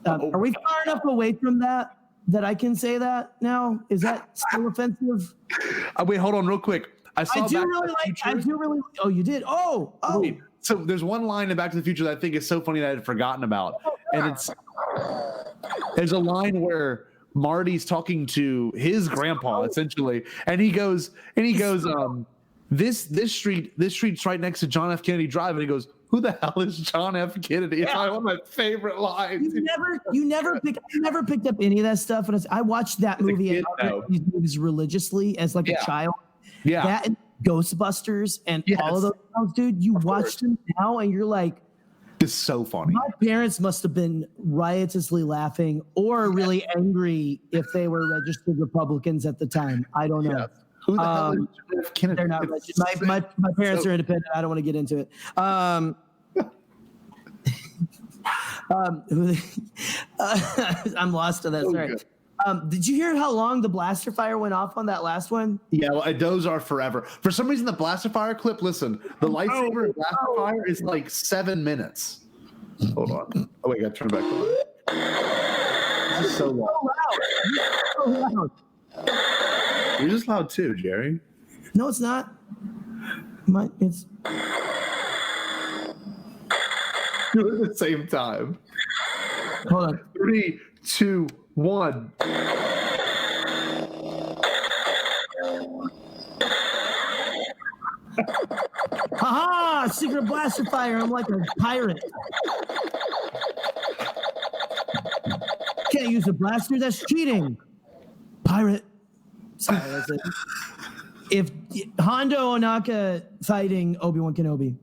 Are we far enough away from that I can say that now? Is that still offensive? Wait, hold on real quick. I do really. Oh, you did? Oh. Wait, so there's one line in Back to the Future that I think is so funny that I had forgotten about. And there's a line where Marty's talking to his grandpa essentially, and he goes, this street's right next to John F. Kennedy Drive, and he goes, who the hell is John F. Kennedy? It's one of my favorite lines. You never picked up any of that stuff. And I watched that movie these movies religiously as like a child. Yeah. That and Ghostbusters and all of those films, dude. You watch them now and you're like, it's so funny. My parents must have been riotously laughing or really angry if they were registered Republicans at the time. I don't know. Yeah. Who the hell is John F. Kennedy? They're not registered. My parents are independent. I don't want to get into it. I'm lost to that. Sorry. Did you hear how long the blaster fire went off on that last one? Yeah, well, those are forever. For some reason, the blaster fire clip, listen, the lightsaber and blaster fire is like 7 minutes. Hold on. Oh, wait, I got to turn it back on. This is so loud. So loud. You're just loud too, Gerry. No, it's not. It's do it at the same time. Hold on. 3, 2, 1. Haha! Secret blaster fire. I'm like a pirate. Can't use a blaster. That's cheating. Pirate. Sorry, that's it. If Hondo Ohnaka fighting Obi-Wan Kenobi,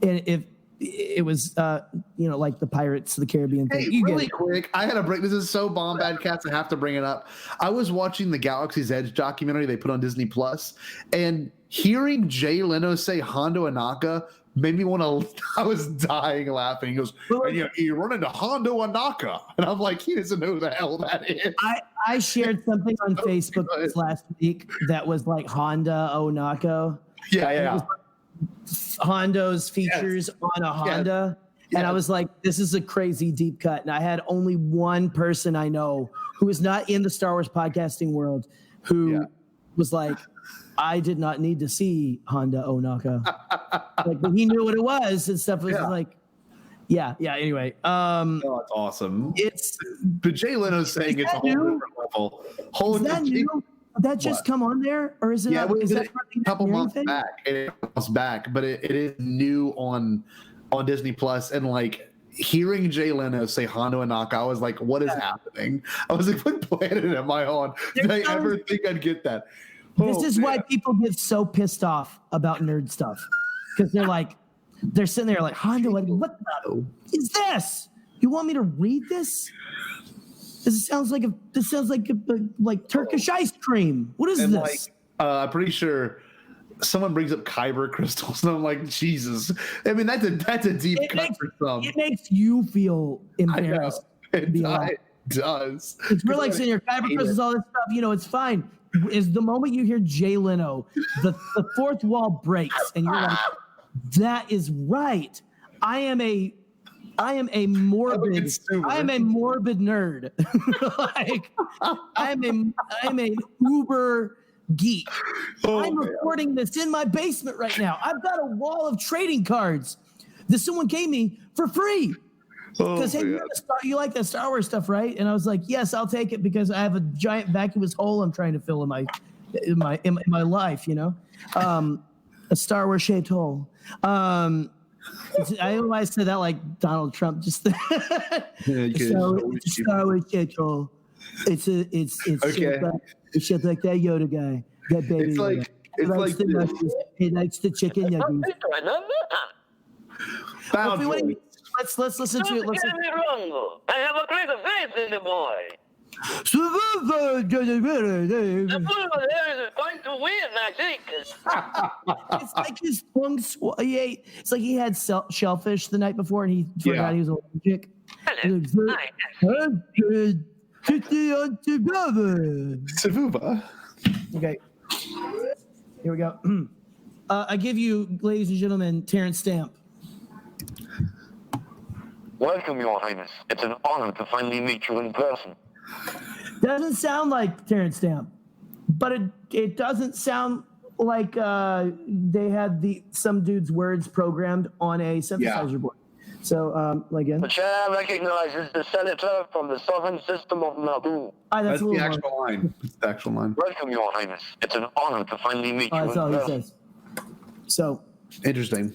and if it was, like the Pirates of the Caribbean thing. Hey, really quick, I had a break. This is so Bombadcast, I have to bring it up. I was watching the Galaxy's Edge documentary they put on Disney Plus, and hearing Jay Leno say Hondo Ohnaka made me want to. I was dying laughing. He goes, and you run into Hondo Ohnaka, and I'm like, he doesn't know who the hell that is. I shared something on Facebook this last week that was like Honda Ohnaka. Yeah. Hondo's features on a Honda. And I was like, this is a crazy deep cut. And I had only one person I know who is not in the Star Wars podcasting world who was like, I did not need to see Honda Ohnaka. Like, he knew what it was and stuff. It was like, Yeah. Anyway, oh, that's awesome. But Jay Leno's saying it's a whole different level. Is that new? Did that just come on there, or is it? Yeah, is that a couple months back. But it is new on Disney Plus, and like hearing Jay Leno say Hondo Inaka, I was like, what is happening? I was like, what planet am I on? Did I ever think I'd get that? This is why people get so pissed off about nerd stuff, because they're sitting there like, Hondo, what is this? You want me to read this? This sounds like Turkish ice cream. What is this? I'm pretty sure someone brings up Kyber crystals, and I'm like, Jesus. I mean, that's a deep cut for some. It makes you feel embarrassed. It does. It's real like saying your Kyber crystals, all this stuff. It's fine. Is the moment you hear Jay Leno, the fourth wall breaks, and you're like, that is right. I am a morbid nerd. I am a uber geek. I'm recording this in my basement right now. I've got a wall of trading cards that someone gave me for free. Because you like that Star Wars stuff, right? And I was like, yes, I'll take it because I have a giant vacuous hole I'm trying to fill in my life. A Star Wars shaped hole. I always say that like Donald Trump just. It's a Star Wars shaped hole. It's shaped like that Yoda guy, that baby. He likes the chicken nuggets. Let's listen to it. I have a great faith in the boy. The going to win, I think. It's like his tongue it's like he had shellfish the night before and he forgot he was allergic. Okay. Here we go. I give you, ladies and gentlemen, Terrence Stamp. Welcome, Your Highness. It's an honor to finally meet you in person. Doesn't sound like Terrence Stamp, but it doesn't sound like they had some dude's words programmed on a synthesizer board. So again, the chair recognizes the senator from the southern system of Naboo. That's the actual line. It's the actual line. Welcome, Your Highness. It's an honor to finally meet you in person. That's all he says. So interesting.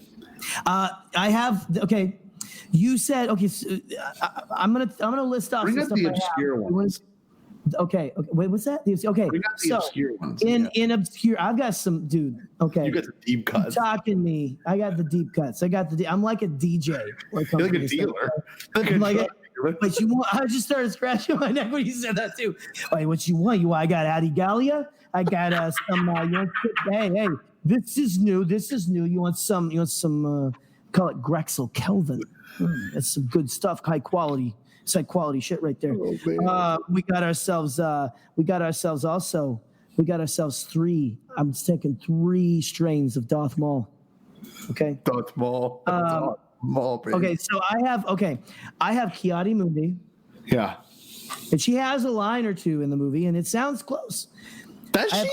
I have okay. You said okay. So, I'm gonna list off Bring some up stuff the I obscure have. ones. Okay. Wait, what's that? Okay. Bring up the obscure ones. In obscure, I've got some dude. Okay. You got the deep cuts. You're talking me. I got the deep cuts. I'm like a DJ. You're like a dealer. But you want? I just started scratching my neck when you said that too. Wait, what you want? I got Adi Gallia. I got some. Hey, this is new. You want some? Call it Grexel Kelvin. That's some good stuff. High quality. It's like quality shit right there. We got ourselves three. I'm taking 3 strains of Darth Maul. Okay. Darth Maul. Baby. Okay, so I have Kiadi Mundi. Yeah. And she has a line or two in the movie, and it sounds close. Does she?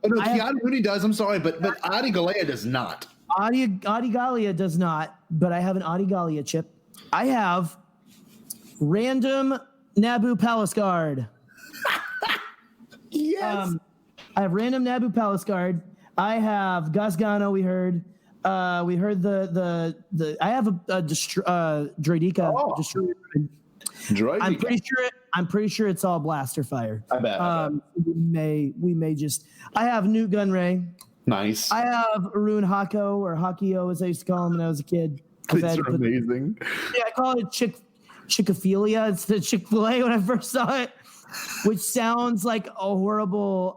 Kiadi Mundi does. I'm sorry, but Adi Gallia does not. Adi Gallia does not, but I have an Adi Gallia chip. I have random Naboo Palace Guard. Yes. I have random Naboo Palace Guard. I have Gus Gano. We heard the. I have a Droideka. Oh. Droideka. I'm pretty sure it's all blaster fire. I bet. We may just. I have Newt Gunray. Nice. I have Arun Hako or Hakio as I used to call him when I was a kid. These are amazing. Yeah, I call it Chickophilia. It's the Chick-fil-A when I first saw it, which sounds like a horrible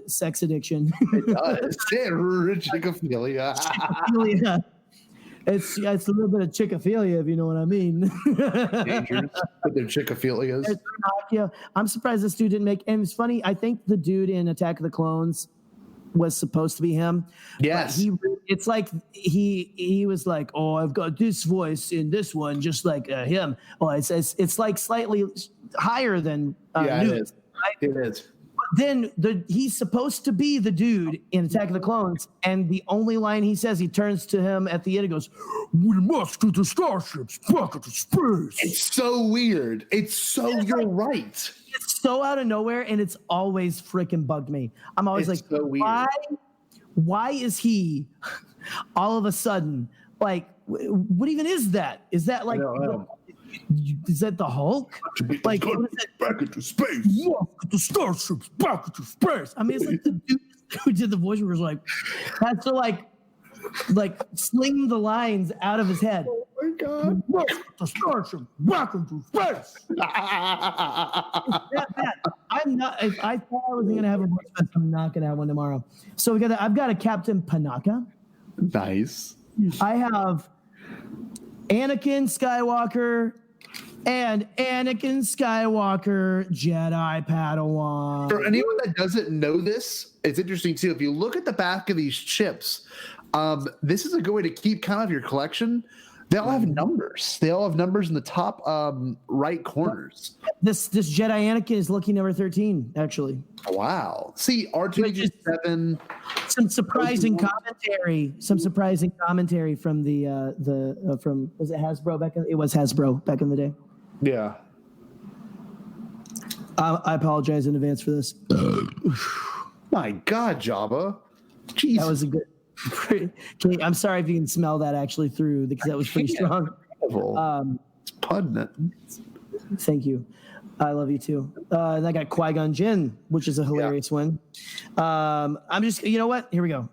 sex addiction. It does. Chickophilia. Chickophilia. It's a little bit of chickophilia, if you know what I mean. Dangerous with their chickophilias. I'm surprised this dude didn't make. And it's funny. I think the dude in Attack of the Clones was supposed to be him. Yes. It's like he was like, oh, I've got this voice in this one, just like him. Oh, it's like slightly higher than It Newt, is. right? It is. then he's supposed to be the dude in Attack of the Clones, and the only line he says, he turns to him at the end and goes, "We must get the starships back into space." It's so weird. You're right. It's so out of nowhere, and it's always freaking bugged me. I'm always It's so weird. why is he all of a sudden like, what even is that? Is that like, is that the Hulk? Like, what is that? Back into space. Yeah, get the starships back into space. I mean, it's like the dude who did the voice was like, has to like sling the lines out of his head. Oh my God. Get the starships back into space. It's that bad. I'm not. If I thought I wasn't gonna have a voice test, I'm not gonna have one tomorrow. So I've got a Captain Panaka. Nice. I have Anakin Skywalker and Anakin Skywalker Jedi Padawan. For anyone that doesn't know this, it's interesting too. If you look at the back of these chips, this is a good way to keep kind of your collection. They all have numbers. They all have numbers in the top right corners. This Jedi Anakin is lucky number 13, actually. Wow. See, R2-7. Some surprising commentary. Some surprising commentary from from, was it Hasbro it was Hasbro back in the day. Yeah. I apologize in advance for this. My God, Jabba. Jeez. That was a good. Okay, I'm sorry if you can smell that actually through, because that was pretty strong. It's pungent. Thank you. I love you too. And I got Qui-Gon Jinn, which is a hilarious one. I'm just, you know what? Here we go.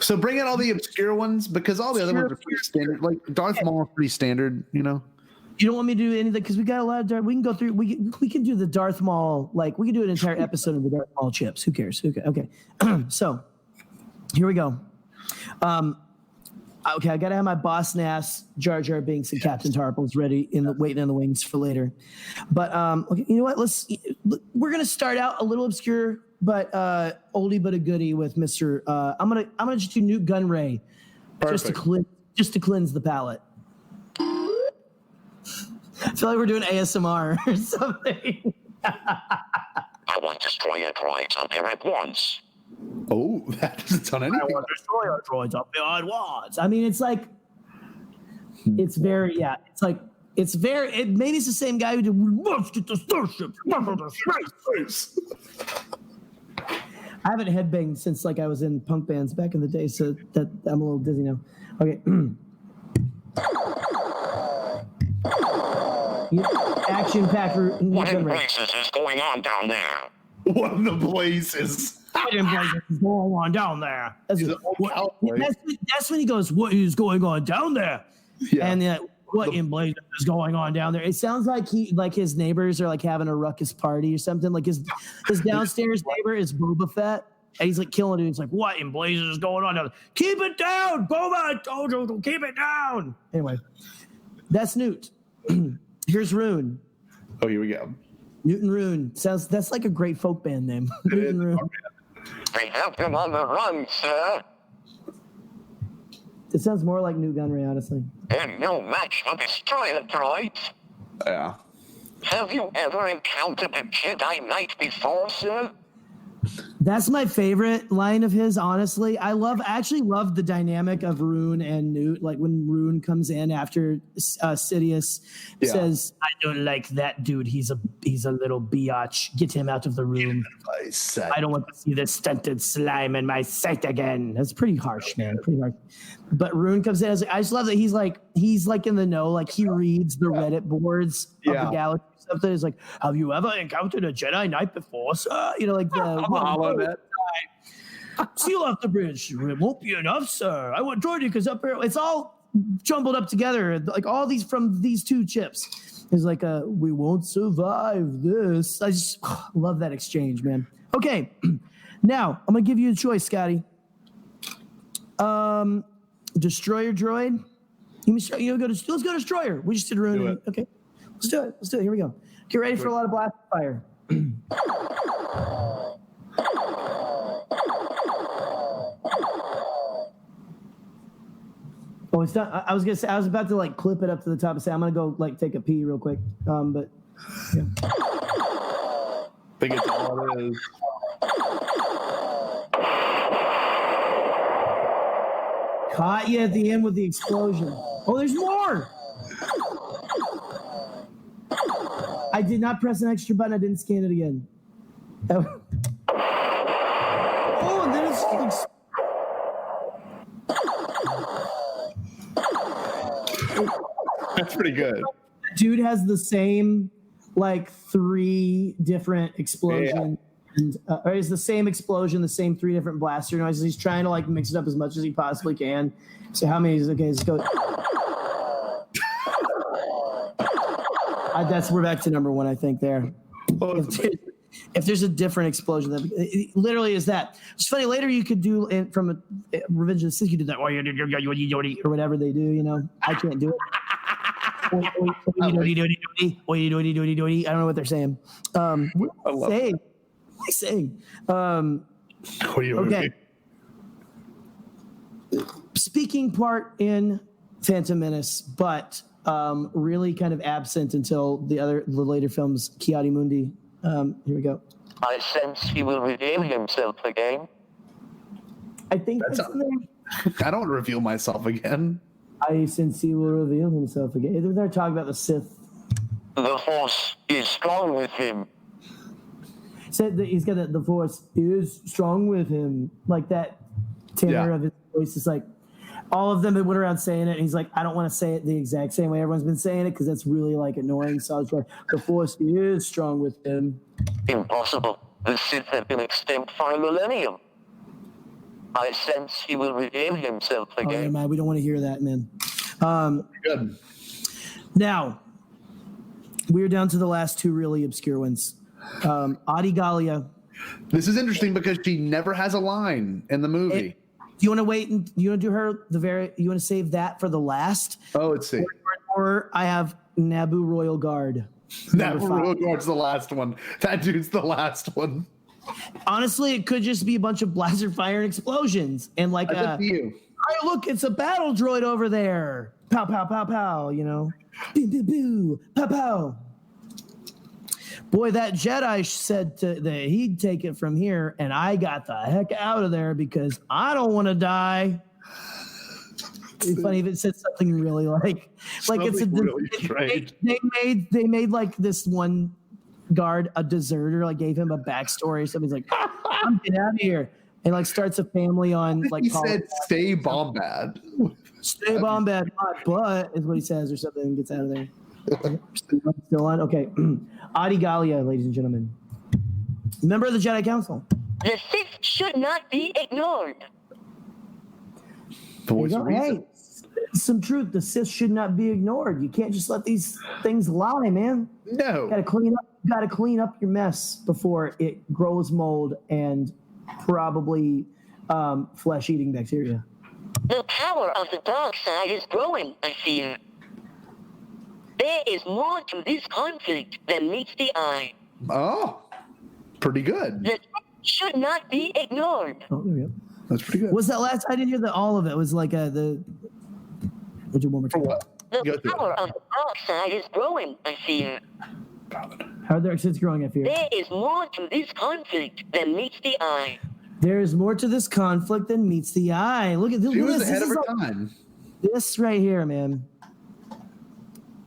So bring in all the obscure ones, because all the other ones are pretty standard. Like Darth Maul is pretty standard, you know. You don't want me to do anything because we got a lot of Darth. We can go through. We can do the Darth Maul. Like, we can do an entire episode of the Darth Maul chips. Who cares? Okay. So here we go. Okay, I gotta have my Boss Nass, Jar Jar Binks, and Captain Tarples ready waiting in the wings for later. But okay, you know what? We're gonna start out a little obscure, but oldie but a goodie with Mr. I'm gonna just do Newt Gunray, just to cleanse the palate. I feel like we're doing ASMR or something. I want to destroy your droids up here at once. Oh, that doesn't sound anything. I want to destroy our droids up there at once. I mean, it's like, it's very, yeah. It's like, it's very, maybe it's the same guy who did, "We must get the starships back into space." I haven't headbanged since like I was in punk bands back in the day, so that I'm a little dizzy now. Okay. Action-packed. What in places is going on down there? What in the places? What in places is going on down there? That's when he goes, "What is going on down there?" Yeah. And what in blazes is going on down there? It sounds like his neighbors are like having a ruckus party or something. Like his downstairs neighbor is Boba Fett, and he's like killing it. He's like, "What in blazes is going on down there? Keep it down, Boba! I told you to keep it down." Anyway, that's Newt. Here's Rune. Oh, here we go. Newt and Rune. That's like a great folk band name. Newt and Rune. They have him on the run, sir. It sounds more like Newt Gunray, honestly. And no match for destroyer droids. Yeah. Have you ever encountered a Jedi Knight before, sir? That's my favorite line of his, honestly. I actually love the dynamic of Rune and Newt. Like when Rune comes in after Sidious says, "I don't like that dude. He's a little biatch. Get him out of the room. I don't want to see this stunted slime in my sight again." That's pretty harsh, man. Pretty harsh. But Rune comes in. I just love that he's like in the know. Like he reads the Reddit boards of the galaxy. Something is like, "Have you ever encountered a Jedi Knight before, sir?" You know, like the seal off the bridge. "It won't be enough, sir. I want to join you because up here it's all jumbled up together, like all these from these two chips." It's like, "We won't survive this." I just love that exchange, man. Okay, now I'm gonna give you a choice, Scotty. Destroyer droid. Let's go destroyer. We just did Rune. Okay. Let's do it. Here we go. Get ready for a lot of blast fire. Oh, it's not. I was gonna say I was about to like clip it up to the top and say I'm gonna go like take a pee real quick. But yeah. think it's all it is. Caught you at the end with the explosion. Oh, there's more! I did not press an extra button. I didn't scan it again. Oh, and then it's... That's pretty good. Dude has the same, like, 3 different explosions. Yeah. Or it's the same explosion, the same 3 different blaster noises. He's trying to, like, mix it up as much as he possibly can. So how many is okay? Let's go. We're back to number 1, I think. There. If there's a different explosion, it literally is that. It's funny. Later, you could do from Revenge of the Sith. You did that or whatever they do. You know, I can't do it. I don't know what they're saying. I love saying. Okay. Speaking part in Phantom Menace, but really kind of absent until the later films, Ki-Adi Mundi. Here we go. I sense he will reveal himself again. I think that's in there. I don't reveal myself again. I sense he will reveal himself again. They're talking about the Sith. The Force is strong with him. Said that he's got the Force is strong with him. Like that tenor of his voice is like, all of them that went around saying it, and he's like, I don't want to say it the exact same way everyone's been saying it because that's really like annoying. So I was like, the Force is strong with him. Impossible. The Sith have been extinct for a millennium. I sense he will reveal himself again. Oh, man, we don't want to hear that, man. Good. Now, we're down to the last 2 really obscure ones. Adi Gallia. This is interesting because she never has a line in the movie. Do you want to wait and you want to do her you want to save that for the last? Oh, let's see. Or I have Naboo Royal Guard. Naboo Royal Guard's the last one. That dude's the last one. Honestly, it could just be a bunch of blaster fire and explosions and like you. Hey, look, it's a battle droid over there. Pow pow pow pow, you know. Boo boo boo, pow pow. Boy, that Jedi said that he'd take it from here, and I got the heck out of there because I don't want to die. It'd be funny if it said something really like it's a really strange. They made like this one guard a deserter, like gave him a backstory. Somebody's like, I'm getting out of here, and like starts a family on like. He said, "Stay Bombad." Stay Bombad, my butt is what he says, or something, and gets out of there. Still on? Okay. Adi Gallia, ladies and gentlemen. Member of the Jedi Council. The Sith should not be ignored. Hey, some truth. The Sith should not be ignored. You can't just let these things lie, man. No. Gotta clean up your mess before it grows mold and probably flesh-eating bacteria. The power of the dark side is growing, I fear. There is more to this conflict than meets the eye. Oh, pretty good. The Sith should not be ignored. Oh, there we go. That's pretty good. Was that last? I didn't hear all of it. It was like We'll do one more For time. what? The power of the dark side is growing, I fear. How are the dark side's growing, I fear? There is more to this conflict than meets the eye. There is more to this conflict than meets the eye. Look at this. She was this ahead of is her time. This right here, man.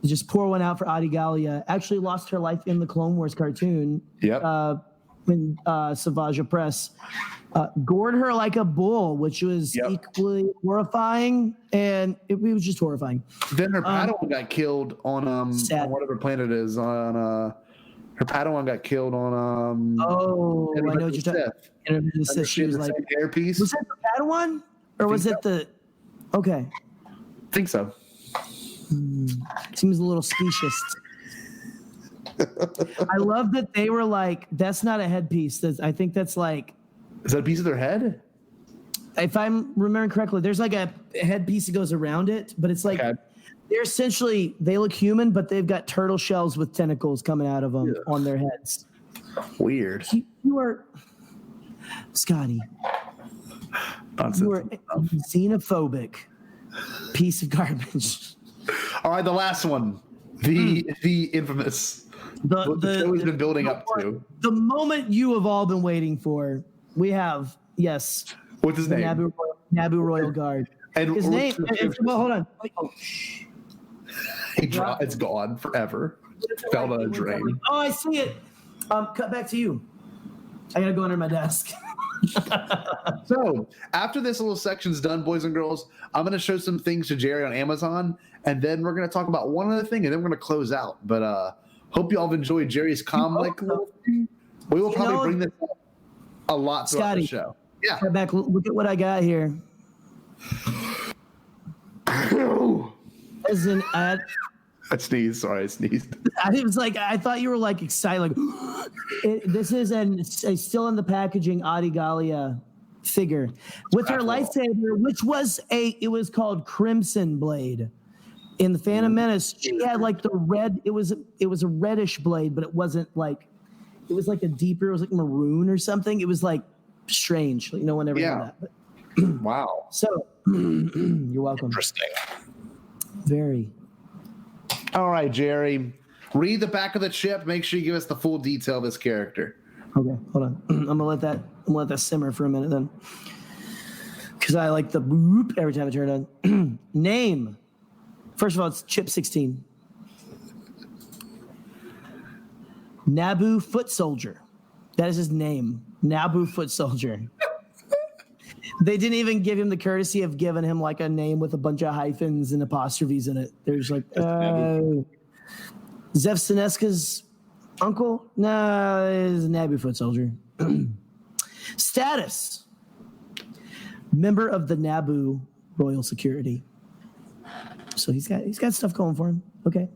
Just pour one out for Adi Gallia. Actually lost her life in the Clone Wars cartoon. Yep. When Savaja Press gored her like a bull, which was equally horrifying, and it was just horrifying. Then her Padawan got killed on whatever planet it is. On her Padawan got killed on I know what you're talking about. She was like hairpiece. Was that the Padawan, or was it the? Okay. I think so. Seems a little specious. I love that they were like, that's not a headpiece. I think that's like. Is that a piece of their head? If I'm remembering correctly, there's like a headpiece that goes around it, but it's like they're essentially, they look human, but they've got turtle shells with tentacles coming out of them on their heads. Weird. You are, Scotty. Nonsense. You are a xenophobic piece of garbage. All right, the last one. The infamous. The show has been building up to. The moment you have all been waiting for. We have, yes. What's his name? Naboo Royal Guard. And his name. Well, hold on. It's gone forever. Fell down a drain. Oh, I see it. Cut back to you. I gotta go under my desk. So after this little section's done, boys and girls, I'm gonna show some things to Gerry on Amazon, and then we're gonna talk about one other thing, and then we're gonna close out. But hope you all have enjoyed Gerry's CommLink little thing. We will probably bring this up a lot throughout the show. Yeah. Cut back. Look at what I got here. As in, I sneezed. Sorry, I sneezed. I thought you were like excited. Like, this is a still in the packaging Adigalia figure with her lightsaber, which was it was called Crimson Blade. In the Phantom Menace, she had like the red. It was a reddish blade, but it wasn't like. It was like a deeper. It was like maroon or something. It was like strange. Like no one ever had that. But, wow. So you're welcome. Interesting. Very. All right, Gerry. Read the back of the chip. Make sure you give us the full detail of this character. Okay, hold on. I'm gonna let that simmer for a minute then, because I like the boop every time I turn it on. Name. First of all, it's Chip 16. Naboo Foot Soldier. That is his name. Naboo Foot Soldier. They didn't even give him the courtesy of giving him like a name with a bunch of hyphens and apostrophes in it. There's like Zev Sineska's uncle? No, it's a Naboo Foot Soldier. Status. Member of the Naboo Royal Security. So he's got stuff going for him. Okay.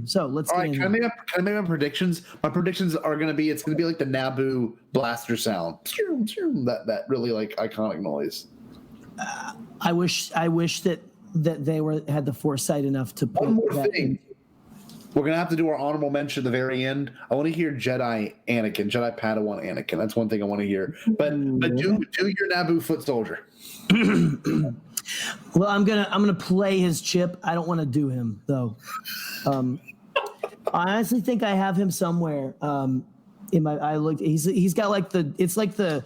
So let's All get right, in. can I make my predictions? My predictions are gonna be it's gonna be like the Naboo blaster sound. That really like iconic noise. I wish that they had the foresight enough to put one more that thing. We're gonna have to do our honorable mention at the very end. I want to hear Jedi Padawan Anakin. That's one thing I want to hear. But do your Naboo Foot Soldier. Well, I'm gonna play his Chip. I don't want to do him though. I honestly think I have him somewhere. In my, I looked. He's got like the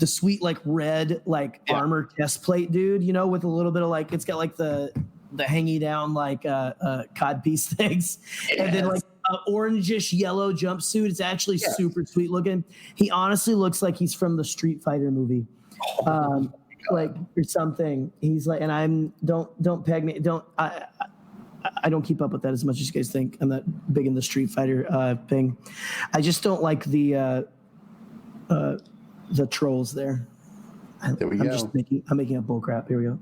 sweet like red like armor chest plate, dude. You know, with a little bit of like it's got like the hangy down like codpiece things, and then like an orangish yellow jumpsuit. It's actually super sweet looking. He honestly looks like he's from the Street Fighter movie. Like or something. He's like, and don't peg me. I don't keep up with that as much as you guys think. I'm not big in the Street Fighter thing. I just don't like the trolls there. There we go. I'm making up bull crap. Here we go.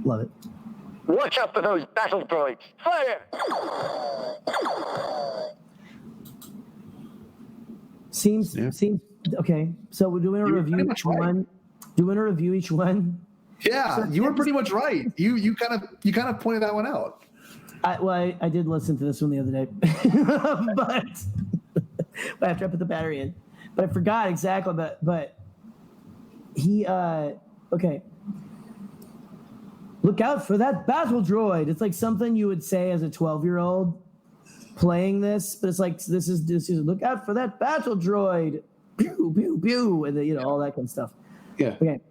Love it. Watch out for those battle droids. Fire! Seems okay. So we're doing a review each one. Doing a review each one. Yeah, so you were pretty much right. You kind of pointed that one out. I did listen to this one the other day, but after I put the battery in, but I forgot exactly. But he okay. Look out for that battle droid. It's like something you would say as a 12-year-old playing this, but it's like this is look out for that battle droid. Pew pew pew, and then, all that kind of stuff. Yeah. Okay.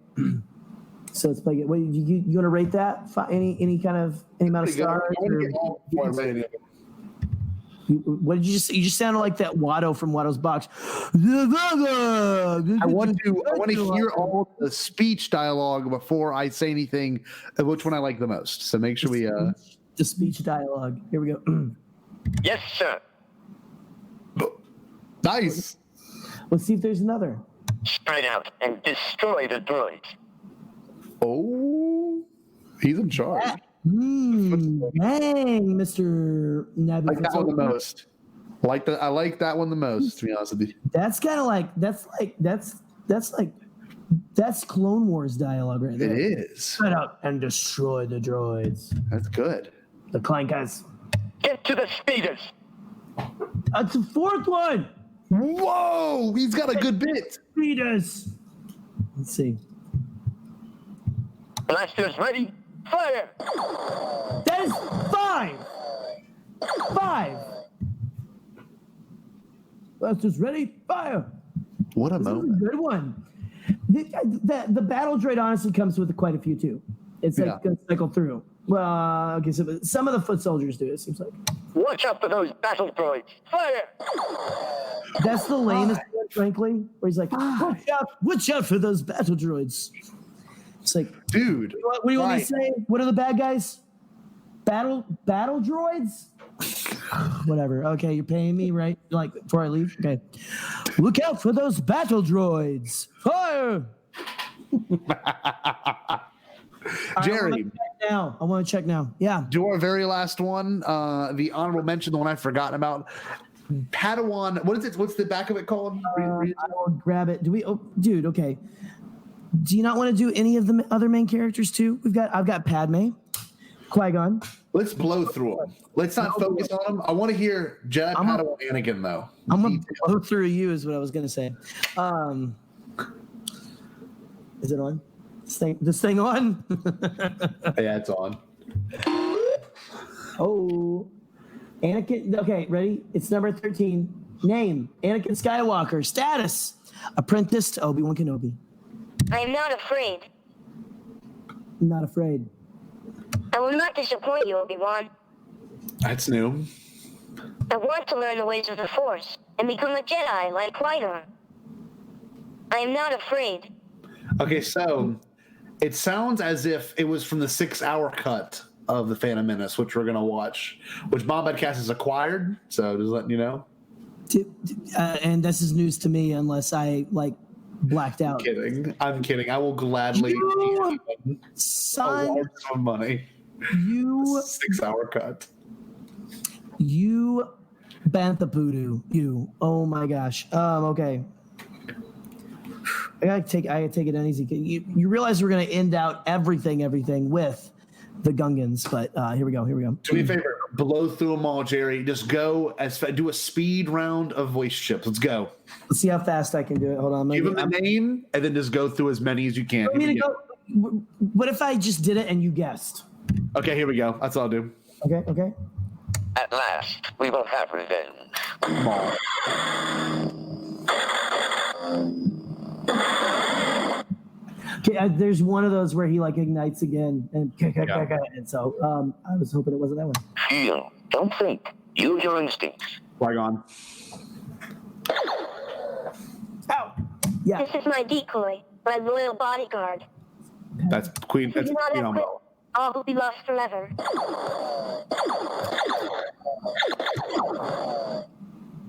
So let's play it. What you want to rate that? Any amount of stars? What did you just? You just sounded like that Watto from Watto's Box. I want to hear all the speech dialogue before I say anything. Which one I like the most? So make sure the speech dialogue. Here we go. Yes, sir. Nice. Let's see if there's another. Spread out and destroy the droids. Oh, he's in charge. Dang, Mr. Naboo. I like that one the most. I like that one the most, to be honest with you. That's kind of like that's Clone Wars dialogue right there. It is. Spread out and destroy the droids. That's good. The Klein guys. Get to the speeders. That's the fourth one. Whoa, he's got a good bit. Speeders. Let's see. Blasters ready. Fire! That is 5. 5. Blasters ready, fire! What a This is moment. a good one. The battle droid honestly comes with quite a few too. It's like going to cycle through. Well, okay, so some of the foot soldiers do, it seems like. Watch out for those battle droids! Fire! That's the lamest one, frankly, where he's like, watch out for those battle droids. It's like, dude, what do you want me to say? What are the bad guys? Battle droids? Whatever. Okay, you're paying me, right? Like, before I leave? Okay. Look out for those battle droids. Fire! Jerry. I want to check now. Yeah. Do our very last one, the honorable mention, the one I've forgotten about. Padawan, what is it? What's the back of it called? I will grab it. Dude, okay. Do you not want to do any of the other main characters too? I've got Padme, Qui-Gon. Let's blow through them. Let's not focus on them. I want to hear Jedi Padawan Anakin though. I'm gonna blow through you is what I was gonna say. Is it on? This thing on? Yeah, it's on. Oh, Anakin. Okay, ready? It's number 13. Name: Anakin Skywalker. Status: apprentice to Obi-Wan Kenobi. I am not afraid. Not afraid. I will not disappoint you, Obi-Wan. That's new. I want to learn the ways of the Force and become a Jedi like Qui-Gon. I am not afraid. Okay, so it sounds as if it was from the 6-hour cut of The Phantom Menace, which we're going to watch, which Bombadcast has acquired. So just letting you know. And this is news to me unless I blacked out. I'm kidding. I will gladly son, a large sum of money. 6-hour cut. You bantha poodoo. You. Oh my gosh. Okay. I gotta take it uneasy. You realize we're gonna end out everything with the Gungans, but here we go. Do me a favor, blow through them all, Jerry. Just go do a speed round of voice chips. Let's go. Let's see how fast I can do it. Hold on. Give them the name, and then just go through as many as you can. What if I just did it and you guessed? Okay, here we go. That's all I'll do. Okay. At last, we will have revenge. Come on. Okay, there's one of those where he ignites again, and so I was hoping it wasn't that one. Feel, don't think. Use your instincts. Qui-Gon. Ow! Yeah. This is my decoy, my loyal bodyguard. That's Queen. That's If you Queen not have Umbrella. all will be lost forever.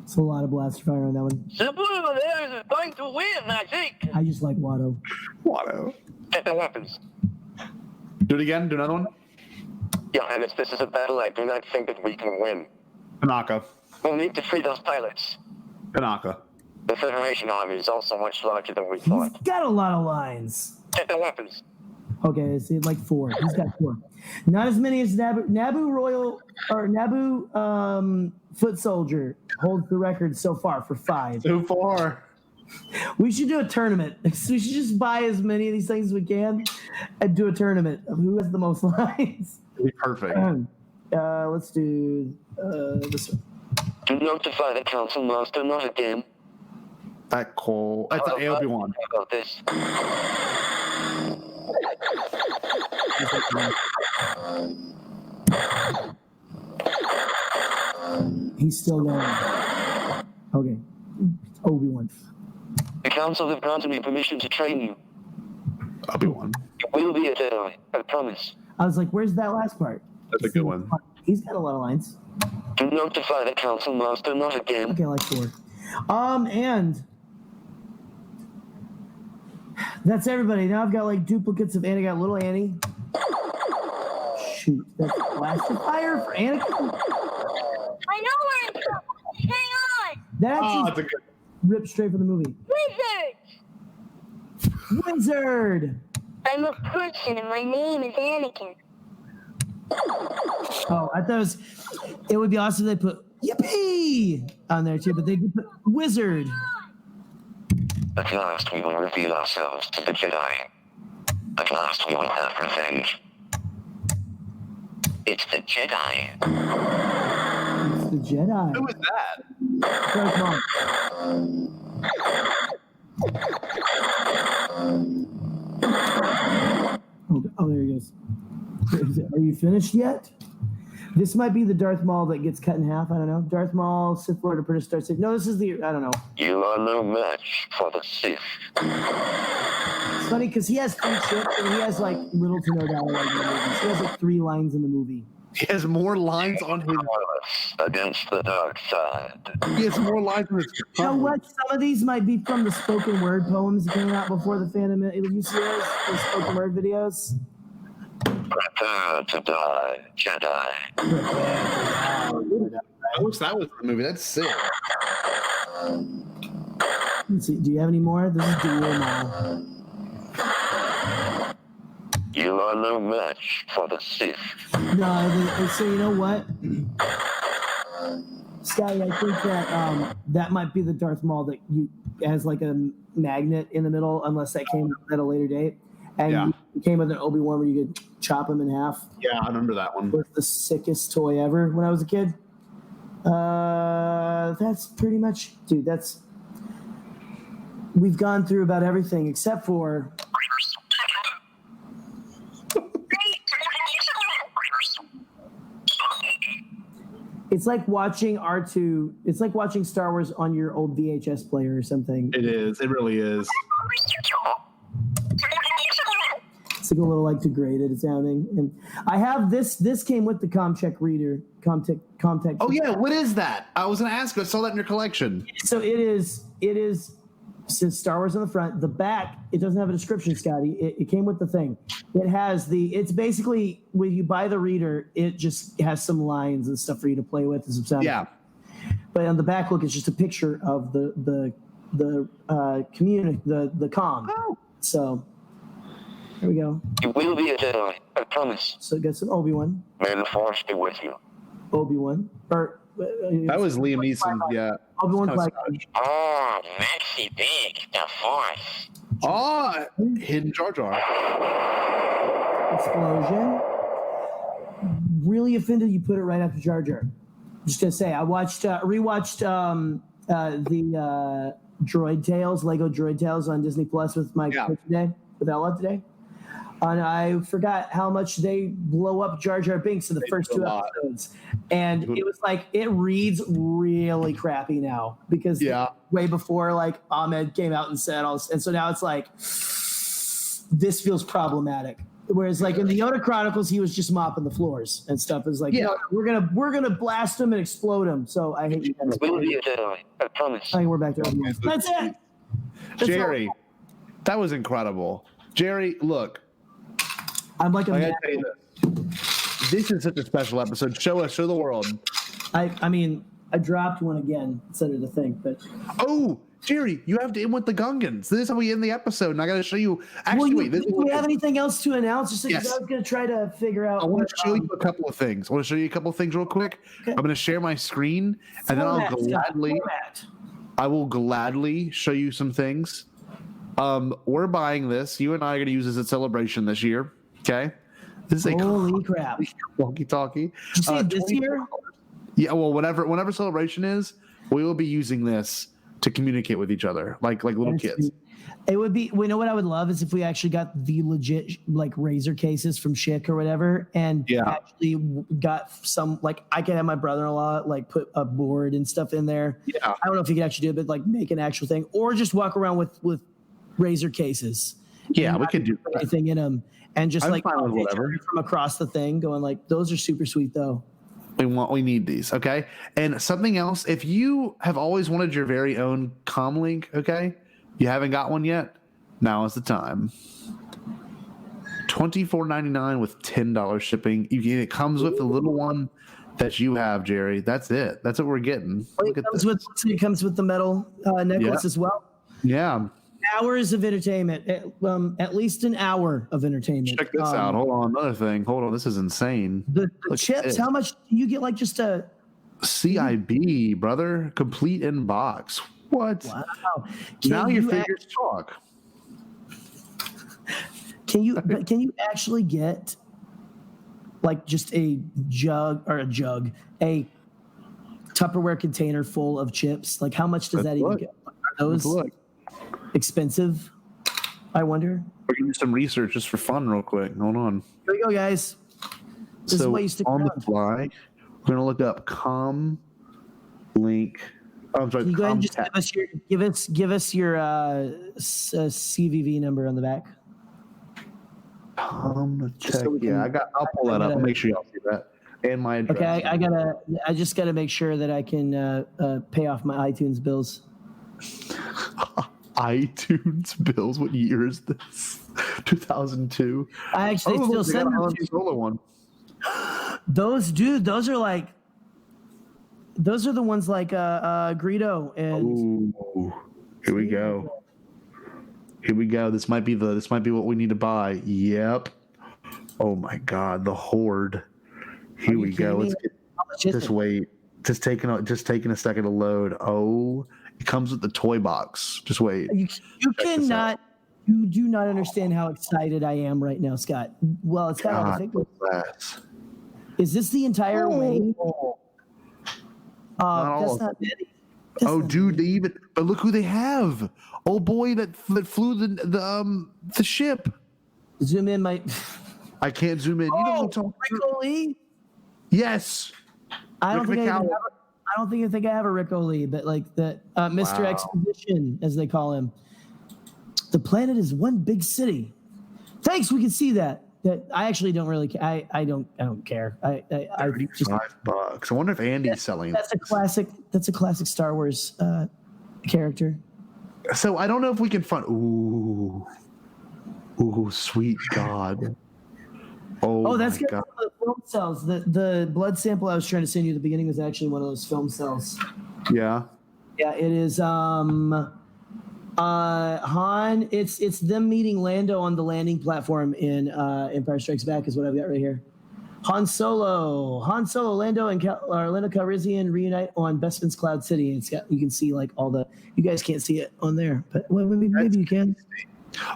It's a lot of blaster fire on that one. The blue there is going to win, I think. I just like Watto. Get the weapons. Do it again. Do another one. Your Highness, this is a battle I do not think that we can win. Tanaka. We'll need to free those pilots. Tanaka. The Federation army is also much larger than we He's thought. got a lot of lines. Get the weapons. Okay, see, 4. He's got 4. Not as many as Naboo Foot Soldier holds the record so far for 5. So far. We should do a tournament. So we should just buy as many of these things as we can and do a tournament of who has the most lines. It'd be perfect. Let's do this one. Do notify the Council Master, not again. That Cole. That's Obi-Wan. About this. He's still going. Okay. Obi-Wan. The Council have granted me permission to train you. Obi-Wan. You will be a Jedi, I promise. I was like, where's that last part? That's a good one. He's got a lot of lines. Do notify the Council Master, not again. Okay, 4. And that's everybody. Now I've got duplicates of Annie. I got little Annie. Shoot, that's blaster fire for Anakin. I know we're in trouble. Hang on. That actually ripped straight from the movie. Wizard. I'm a person and my name is Anakin. Oh, I thought it would be awesome if they put yippee on there too, but they could put wizard. At last we will reveal ourselves to the Jedi. At last we will have revenge. It's the Jedi. It's the Jedi. Who is that? Darth Maul. Oh, there he goes. Are you finished yet? This might be the Darth Maul that gets cut in half. I don't know. Darth Maul, Sith Lord, Apprentice, Darth Sith. No, this is the. I don't know. You are no match for the Sith. It's funny because he has 3 ships and he has like little to no dialogue in the movie. He has like 3 lines in the movie. He has more lines on his. Against the dark side. He has more lines on his. You know what? Some of these might be from the spoken word poems that came out before the Phantom. UCS, the spoken word videos. Prepare to die, Jedi. I wish that was the movie. That's sick. Let's see. Do you have any more? This is Duel now. You are no match for the Sith. No, so you know what? Scotty, I think that that might be the Darth Maul that has like a magnet in the middle, unless that came at a later date. And it came with an Obi-Wan where you could chop him in half. Yeah, I remember that one. It was the sickest toy ever when I was a kid. That's pretty much, dude, we've gone through about everything except for... It's like watching R2. It's like watching Star Wars on your old VHS player or something. It is. It really is. It's like a little like degraded sounding. And I have this. This came with the CommTech reader. CommTech. Oh yeah, what is that? I was gonna ask. I saw that in your collection. So it is. Since Star Wars on the front, the back, it doesn't have a description, Scotty. It came with the thing. It has it's basically, when you buy the reader, it just has some lines and stuff for you to play with and some sound. Yeah. But on the back look, it's just a picture of the community, the comm. Oh. So here we go. You will be a Jedi, I promise. So it gets an Obi-Wan. May the Force be with you. Obi-Wan. That was Liam Neeson, yeah. Obi-Wan flag. Oh, Maxie Big, the Force. Oh, Hidden Jar Jar. Explosion. Really offended you put it right after Jar Jar. Just gonna say, I rewatched the Droid Tales, Lego Droid Tales on Disney Plus with my kid today, with Ella today. And I forgot how much they blow up Jar Jar Binks in the first 2 episodes. And it was like, it reads really crappy now because way before like Ahmed came out and said all this. And so now it's like, this feels problematic. Whereas like in the Yoda Chronicles, he was just mopping the floors and stuff. It's like, no, we're gonna blast him and explode him. So I hate you guys. Will be a Jedi, I promise. I think we're back to Obi-Wan. That's it. Gerry, that was incredible. Gerry, look. I'm like a I gotta tell you this is such a special episode. Show the world. I mean, I dropped one again instead of the thing, but oh, Gerry, you have to end with the Gungans. This is how we end the episode, and I got to show you. Actually, do we have anything else to announce? Just because I was going to try to figure out. I want to show you a couple of things. real quick. Okay. I'm going to share my screen, and then I will gladly show you some things. We're buying this. You and I are going to use this at Celebration this year. Okay. This is holy crap. Walkie-talkie. Did you see it this year? Yeah. Well, whenever Celebration is, we will be using this to communicate with each other, like little kids. It would be. We know what I would love is if we actually got the legit like razor cases from Schick or whatever, and actually got some. Like I could have my brother-in-law like put a board and stuff in there. Yeah. I don't know if you could actually do it, but like make an actual thing, or just walk around with razor cases. Yeah, we could do anything in them, and just like whatever from across the thing, going like those are super sweet though. We need these, okay? And something else, if you have always wanted your very own CommLink, okay, you haven't got one yet, now is the time. $24.99 with $10 shipping. It comes with the little one that you have, Gerry. That's it. That's what we're getting. It comes with the metal necklace as well. Yeah. Hours of entertainment, at least an hour of entertainment. Check this out. Hold on, another thing. Hold on, this is insane. The chips. How much do you get? Like just a CIB, brother, complete in box. What? Wow. Now your fingers talk. Can you actually get like just a Tupperware container full of chips. Like, how much does that even get? Are those expensive? I wonder. We're gonna do some research just for fun, real quick. Hold on. Here we go, guys. This is why you stick on around. the fly, we're gonna look up CommLink. Oh, I'm sorry. Can you go ahead and just give us your CVV number on the back? CommTech. I'll pull that up. I'll make sure y'all see that. And my address. Okay, I just gotta make sure that I can pay off my iTunes bills. iTunes bills? What year is this? 2002. I actually still send them to Solo one. Those are the ones like Greedo and. Ooh, here we go. This might be what we need to buy. Yep. Oh my God, the Horde. Here we go. Let's get. Just wait. Just taking a second to load. Oh, it comes with the toy box. Just wait. You cannot. You do not understand how excited I am right now, Scott. Well, it's got all the figures. Is this the entire way? That's not Betty. Dude, but look who they have. Oh boy, that flew the ship. Zoom in, I can't zoom in. You know what Rick Lee? Yes. I don't think I have a Rick Lee, but like the Mr. Exposition, as they call him. The planet is one big city. Thanks, we can see that. That I actually don't really care. I don't care. $35. I wonder if Andy's selling. That's a classic Star Wars character. So I don't know if we can find. Ooh, sweet God. Oh, that's good. The film cells. The blood sample I was trying to send you at the beginning was actually one of those film cells. Yeah. Yeah, it is. Han, it's them meeting Lando on the landing platform in Empire Strikes Back is what I've got right here. Han Solo, Lando, and Lando Calrissian reunite on Bespin's Cloud City. It's got, you can see like all the. You guys can't see it on there, but maybe you can.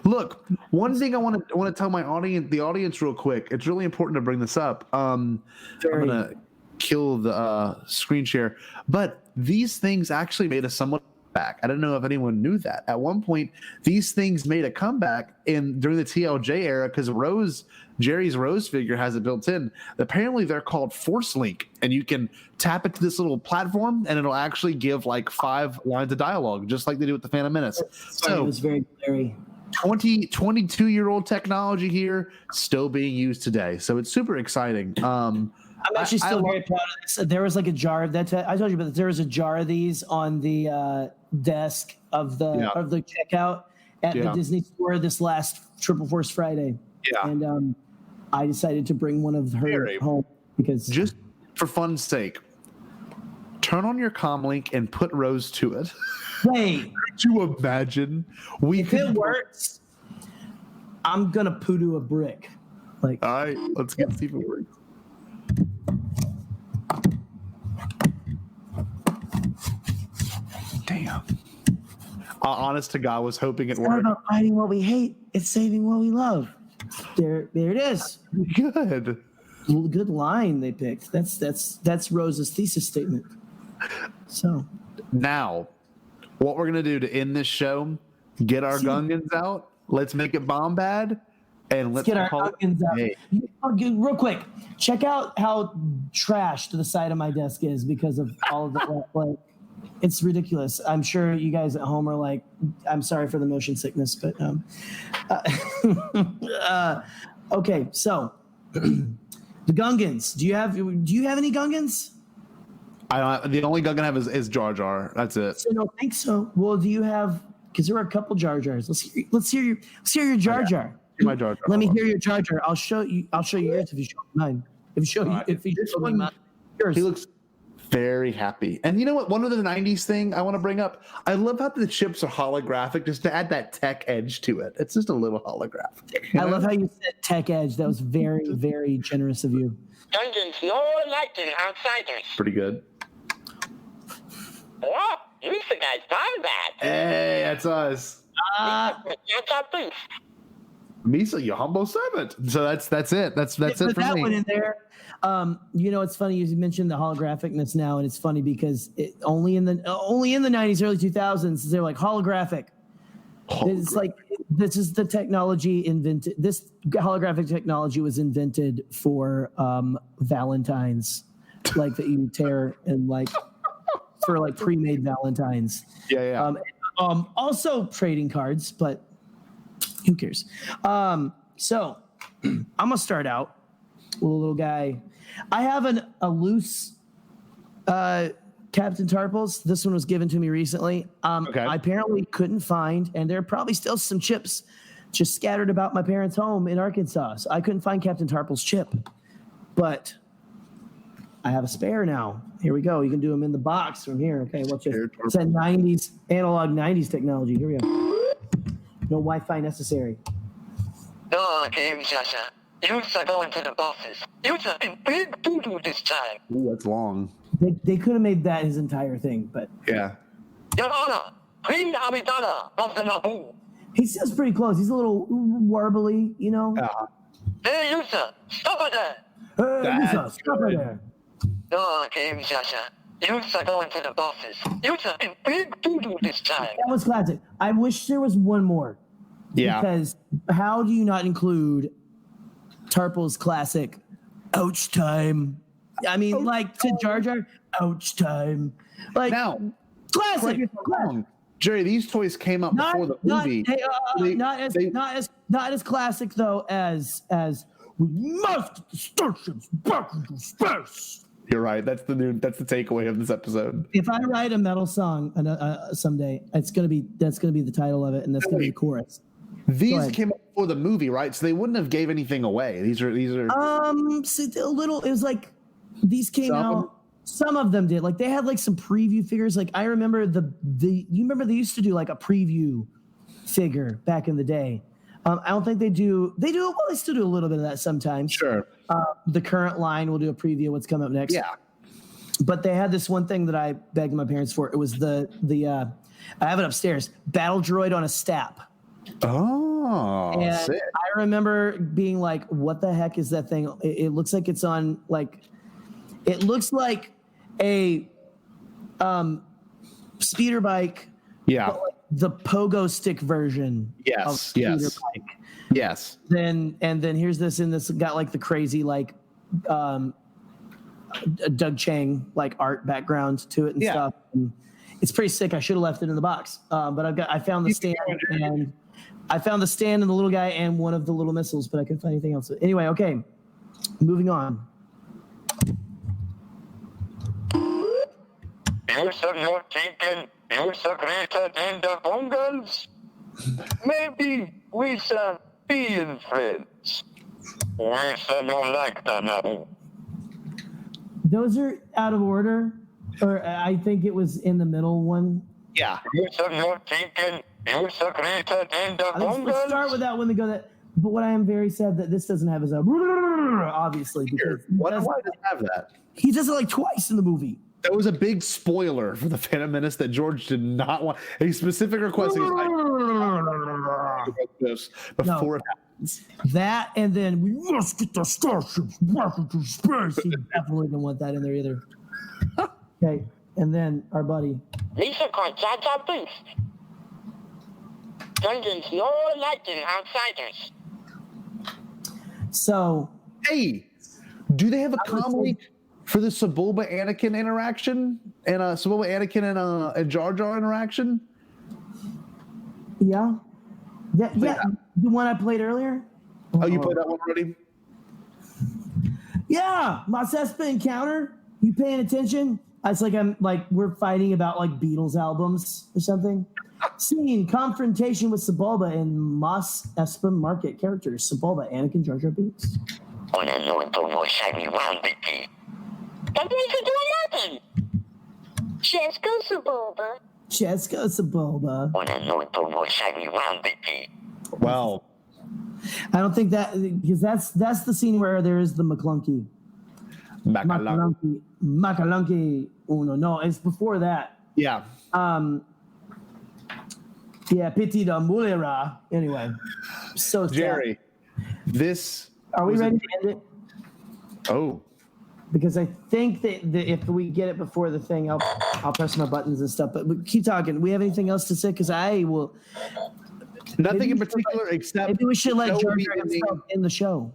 Look, one thing I want to tell the audience real quick. It's really important to bring this up. I'm gonna kill the screen share, but these things actually made a somewhat back. I don't know if anyone knew that. At one point, these things made a comeback during the TLJ era because Gerry's Rose figure has it built in. Apparently, they're called Force Link, and you can tap it to this little platform, and it'll actually give like 5 lines of dialogue, just like they do with the Phantom Menace. So it was very blurry. 22-year-old technology here, still being used today. So it's super exciting. I'm actually still very proud of this. There was like a jar of that. I told you about this. There was a jar of these on the desk of the checkout at the Disney store this last Triple Force Friday. Yeah. And I decided to bring one of her home because just for fun's sake, turn on your CommLink and put Rose to it. Hey, could you imagine? If it works, I'm gonna poo-doo a brick. Like, all right, let's see if it works. Damn. Honest to God, was hoping it worked. It's not about fighting what we hate; it's saving what we love. There it is. Good. Good line they picked. That's Rose's thesis statement. So now, what we're gonna do to end this show? Get our Gungans out. Let's make it Bombad, and let's get our Gungans out. Hey. Real quick, check out how trashed the side of my desk is because of all of the like. It's ridiculous. I'm sure you guys at home are like, I'm sorry for the motion sickness, but okay. So the Gungans. Do you have any Gungans? The only Gungan I have is Jar Jar. That's it. So, I don't think so. Well, do you have? Because there are a couple Jar Jars. Let's hear your Jar Jar. My Jar Jar. Let me hear your Jar Jar. I'll show you yours if you show me mine. If you show me mine, yours. He looks very happy. And you know what? One of the 90s thing I want to bring up, I love how the chips are holographic just to add that tech edge to it. It's just a little holographic. I love how you said tech edge. That was very, very generous of you. Dungeons no like to outsiders. Pretty good. Oh, you guys Bombad. Hey, that's us. That's our booth. Misa, your humble servant. So that's it. That's it for that me. One in there. It's funny you mentioned the holographicness now, and it's funny because only in the 90s, early 2000s, they're like holographic. It's like this is the technology invented. This holographic technology was invented for Valentines, like that you tear and like for like pre-made Valentines. Yeah. Also trading cards, but who cares? So I'm gonna start out with a little guy. I have a loose Captain Tarpals. This one was given to me recently. Okay. I apparently couldn't find, and there are probably still some chips just scattered about my parents' home in Arkansas. So I couldn't find Captain Tarpal's chip, but I have a spare now. Here we go. You can do them in the box from here. Okay, watch it. It's a 90s, analog 90s technology. Here we go. No Wi-Fi necessary. Okay, Sasha. You're going to the bosses. You're in big doo-doo this time. Ooh, that's long. They could have made that his entire thing, but... Yeah. Your Honor, Queen Amidala of the Naboo. He sounds pretty close. He's a little warbly, you know? Hey, Yusa, stop it there. Hey, Lisa, stop it there. Okay, Sasha. You're going to the bosses. You're in big doo-doo this time. That was classic. I wish there was one more. Yeah. Because how do you not include Tarpal's classic ouch time? I mean, like to Jar Jar, ouch time. Like Now, classic. Jerry, these toys came out before the movie. Not as classic though as we must get the starships back into space. You're right. That's the takeaway of this episode. If I write a metal song someday, that's gonna be the title of it, and that's gonna be the chorus. These came out before the movie, right? So they wouldn't have gave anything away. These are. So a little. It was like these came out. Some of them did. Like they had like some preview figures. Like I remember you remember they used to do like a preview figure back in the day. I don't think they do. They do. Well, they still do a little bit of that sometimes. Sure. The current line will do a preview of what's coming up next. Yeah. But they had this one thing that I begged my parents for. It was the I have it upstairs. Battle droid on a stap. Oh, and sick. I remember being like, "What the heck is that thing?" It looks like it's on like. It looks like a speeder bike. Yeah. But like the pogo stick version. Yes. Of speeder bike. Yes. Then here's this, and this got like the crazy like Doug Chang like art background to it and stuff. And it's pretty sick. I should have left it in the box, but I found the stand and the little guy and one of the little missiles, but I couldn't find anything else. Anyway, okay, moving on. You're so not taken. You're so greater than the Bongals. Maybe we shall be friends. We shall not like the Naboo. Those are out of order, or I think it was in the middle one. Yeah. You're so not taken. You're so greater than the Bongals. Let's start with that one to go that. But what I am very sad that this doesn't have is a obviously because why does it have that? He does it like twice in the movie. That was a big spoiler for the Phantom Menace that George did not want. A specific request. He was like, this before it happens. That and then we must get the starships back into space. He definitely didn't want that in there either. Okay, and then our buddy. Lisa Cortata Boost. Dungeons no liking outsiders. So, hey, do they have a CommLink for the Sebulba Anakin interaction and Sebulba Anakin and Jar Jar interaction? Yeah, the one I played earlier. Oh, you played that one already? Yeah, my Cespa encounter. You paying attention? It's like we're fighting about like Beatles albums or something. Scene confrontation with Sebulba in Mos Espa Market. Characters: Sebulba, Anakin, Jar Jar Binks. On a note to more shiny round BP. That means you're doing nothing. Cheska Sebulba. Cheska Sebulba. On a note to more shiny round BP. Well, I don't think that because that's the scene where there is the McClunky. Macalunky. Oh no, it's before that. Yeah. Yeah, Piti da Mulera. Anyway, So sad. Gerry, this. Are we ready to end it? Oh. Because I think that if we get it before the thing, I'll press my buttons and stuff. But keep talking. We have anything else to say? Because I will. Nothing in particular except. Maybe we should let Jar Jar himself in the show.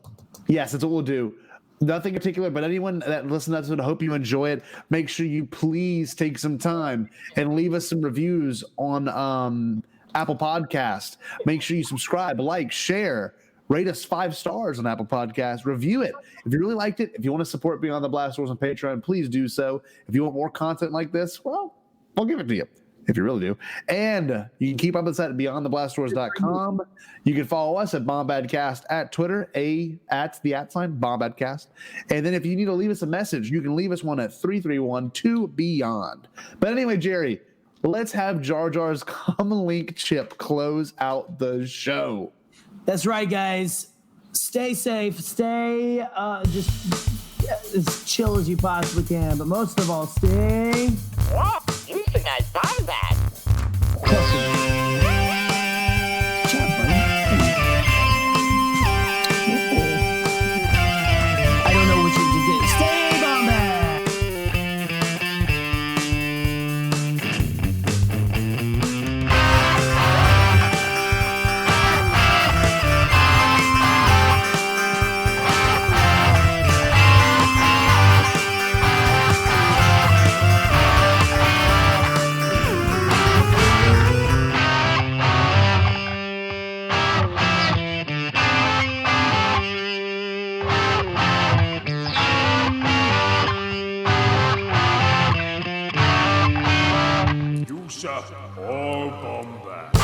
Yes, that's what we'll do. Nothing in particular, but anyone that listens to that episode, I hope you enjoy it. Make sure you please take some time and leave us some reviews on Apple Podcast. Make sure you subscribe, like, share, rate us 5 stars on Apple Podcast. Review it. If you really liked it, if you want to support Beyond the Blast Doors on Patreon, please do so. If you want more content like this, well, I'll give it to you. If you really do. And you can keep up with us at beyondtheblastdoors.com. You can follow us at Bombadcast at Twitter, at the @ Bombadcast. And then if you need to leave us a message, you can leave us one at 331-2BEYOND. But anyway, Gerry, let's have Jar Jar's CommLink chip close out the show. That's right, guys. Stay safe. Stay just as chill as you possibly can. But most of all, stay... Whoa, you think I thought of that? Good job, buddy. I don't know what you did. Stay Bombad! All Bombad.